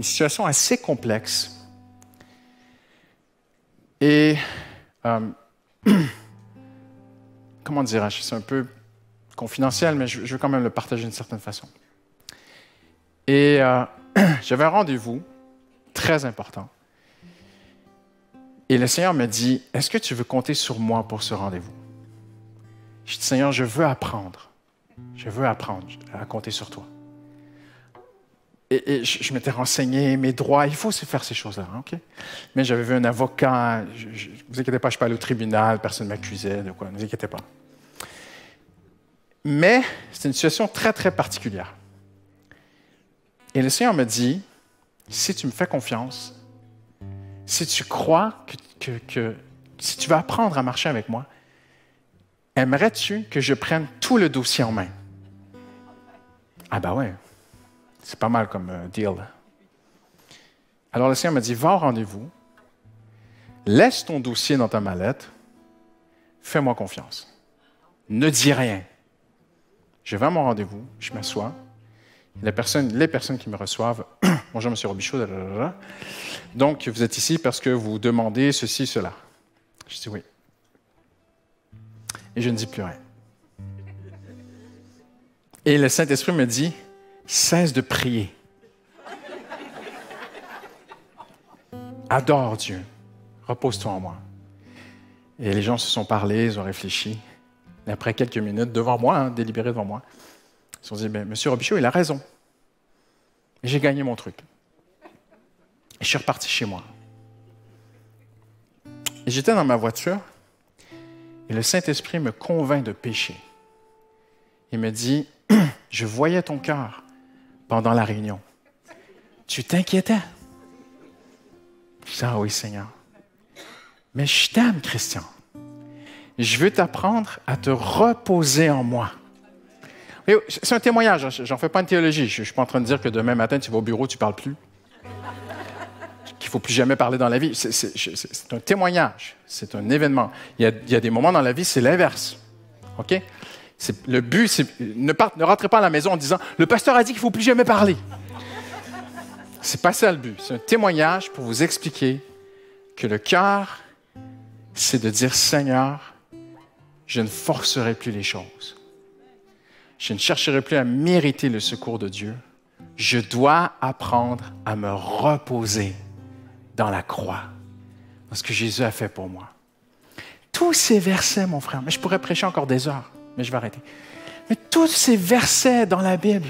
situation assez complexe. Et, comment dirais-je, c'est un peu confidentiel, mais je veux quand même le partager d'une certaine façon. Et j'avais un rendez-vous très important. Et le Seigneur me dit, est-ce que tu veux compter sur moi pour ce rendez-vous? Je dis, Seigneur, je veux apprendre. Je veux apprendre à compter sur toi. Et je m'étais renseigné, mes droits, il faut faire ces choses-là, OK? Mais j'avais vu un avocat, ne vous inquiétez pas, je ne suis pas allé au tribunal, personne ne m'accusait de quoi, ne vous inquiétez pas. Mais c'est une situation très, très particulière. Et le Seigneur me dit, si tu me fais confiance, si tu crois que si tu veux apprendre à marcher avec moi, aimerais-tu que je prenne tout le dossier en main? Ah ben ouais, c'est pas mal comme deal. Alors le Seigneur me dit, va au rendez-vous, laisse ton dossier dans ta mallette, fais-moi confiance. Ne dis rien. Je vais à mon rendez-vous, je m'assois. Les personnes qui me reçoivent, bonjour, M. Robichaud, donc vous êtes ici parce que vous demandez ceci, cela. Je dis oui. Et je ne dis plus rien. Et le Saint-Esprit me dit, cesse de prier. Adore Dieu. Repose-toi en moi. Et les gens se sont parlé, ils ont réfléchi. Et après quelques minutes, devant moi, délibérés devant moi, ils se sont dit, M. Robichaud, il a raison. Et j'ai gagné mon truc. Et je suis reparti chez moi. Et j'étais dans ma voiture, et le Saint-Esprit me convainc de pécher. Il me dit, je voyais ton cœur pendant la réunion. Tu t'inquiétais. Je dis, ah oui, Seigneur. Mais je t'aime, Christian. Je veux t'apprendre à te reposer en moi. C'est un témoignage, j'en fais pas une théologie. Je ne suis pas en train de dire que demain matin, tu vas au bureau, tu ne parles plus. Qu'il ne faut plus jamais parler dans la vie. C'est un témoignage, c'est un événement. Il y a des moments dans la vie, c'est l'inverse. OK? Le but, c'est ne rentrez pas à la maison en disant « Le pasteur a dit qu'il ne faut plus jamais parler. » C'est pas ça le but. C'est un témoignage pour vous expliquer que le cœur, c'est de dire « Seigneur, je ne forcerai plus les choses. Je ne chercherai plus à mériter le secours de Dieu. Je dois apprendre à me reposer dans la croix, dans ce que Jésus a fait pour moi. » Tous ces versets, mon frère, mais je pourrais prêcher encore des heures, mais je vais arrêter. Mais tous ces versets dans la Bible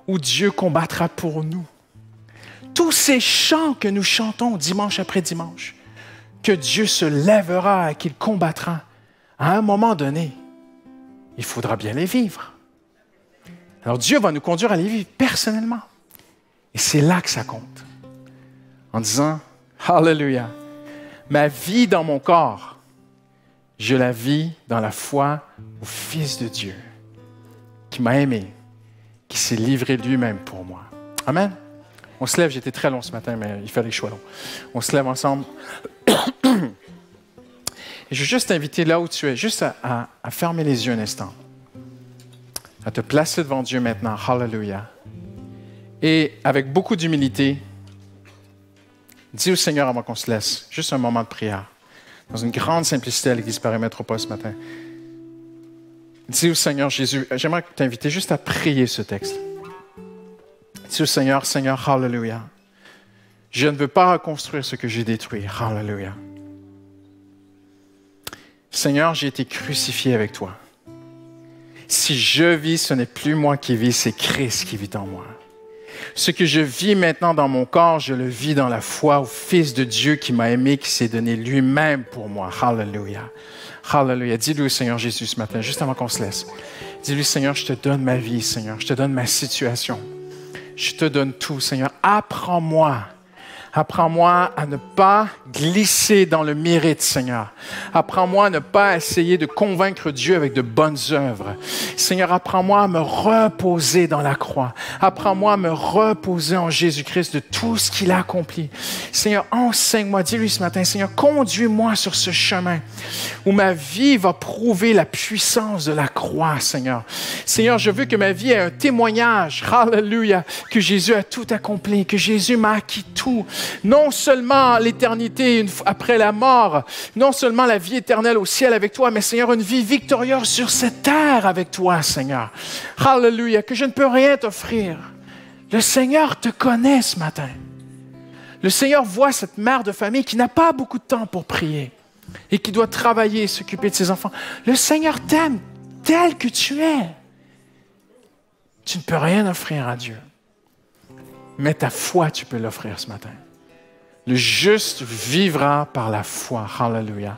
où Dieu combattra pour nous, tous ces chants que nous chantons dimanche après dimanche, que Dieu se lèvera et qu'il combattra, à un moment donné, il faudra bien les vivre. Alors Dieu va nous conduire à les vivre personnellement. Et c'est là que ça compte. En disant, Alléluia, ma vie dans mon corps, je la vis dans la foi au Fils de Dieu, qui m'a aimé, qui s'est livré lui-même pour moi. Amen. On se lève, j'étais très long ce matin, mais il fallait que je sois long. On se lève ensemble. Et je veux juste t'inviter là où tu es, juste à fermer les yeux un instant. À te placer devant Dieu maintenant. Hallelujah. Et avec beaucoup d'humilité, dis au Seigneur avant qu'on se laisse, juste un moment de prière. Dans une grande simplicité à l'Église Paris Métropole ce matin. Dis au Seigneur Jésus, j'aimerais t'inviter juste à prier ce texte. Dis au Seigneur, Seigneur, hallelujah. Je ne veux pas reconstruire ce que j'ai détruit. Hallelujah. Seigneur, j'ai été crucifié avec toi. Si je vis, ce n'est plus moi qui vis, c'est Christ qui vit en moi. Ce que je vis maintenant dans mon corps, je le vis dans la foi au Fils de Dieu qui m'a aimé, qui s'est donné lui-même pour moi. Hallelujah. Hallelujah. Dis-lui au Seigneur Jésus ce matin, juste avant qu'on se laisse. Dis-lui, Seigneur, je te donne ma vie, Seigneur. Je te donne ma situation. Je te donne tout, Seigneur. Apprends-moi. Apprends-moi à ne pas glisser dans le mérite, Seigneur. Apprends-moi à ne pas essayer de convaincre Dieu avec de bonnes œuvres. Seigneur, apprends-moi à me reposer dans la croix. Apprends-moi à me reposer en Jésus-Christ de tout ce qu'il a accompli. Seigneur, enseigne-moi, dis-lui ce matin, Seigneur, conduis-moi sur ce chemin où ma vie va prouver la puissance de la croix, Seigneur. Seigneur, je veux que ma vie ait un témoignage, hallelujah, que Jésus a tout accompli, que Jésus m'a acquis tout. Non seulement l'éternité après la mort, non seulement la vie éternelle au ciel avec toi, mais Seigneur, une vie victorieuse sur cette terre avec toi, Seigneur. Hallelujah, que je ne peux rien t'offrir. Le Seigneur te connaît ce matin. Le Seigneur voit cette mère de famille qui n'a pas beaucoup de temps pour prier et qui doit travailler et s'occuper de ses enfants. Le Seigneur t'aime tel que tu es. Tu ne peux rien offrir à Dieu. Mais ta foi, tu peux l'offrir ce matin. Le juste vivra par la foi. Hallelujah.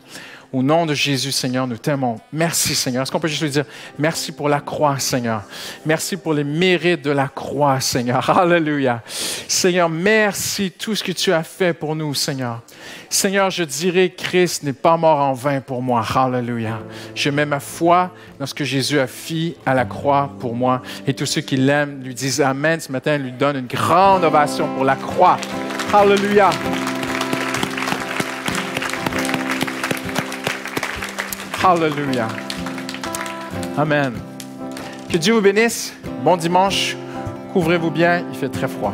Au nom de Jésus, Seigneur, nous t'aimons. Merci, Seigneur. Est-ce qu'on peut juste lui dire merci pour la croix, Seigneur? Merci pour les mérites de la croix, Seigneur. Hallelujah. Seigneur, merci tout ce que tu as fait pour nous, Seigneur. Seigneur, je dirais que Christ n'est pas mort en vain pour moi. Hallelujah. Je mets ma foi dans ce que Jésus a fait à la croix pour moi. Et tous ceux qui l'aiment lui disent Amen. Ce matin, lui donne une grande ovation pour la croix. Hallelujah. Hallelujah. Amen. Que Dieu vous bénisse. Bon dimanche. Couvrez-vous bien. Il fait très froid.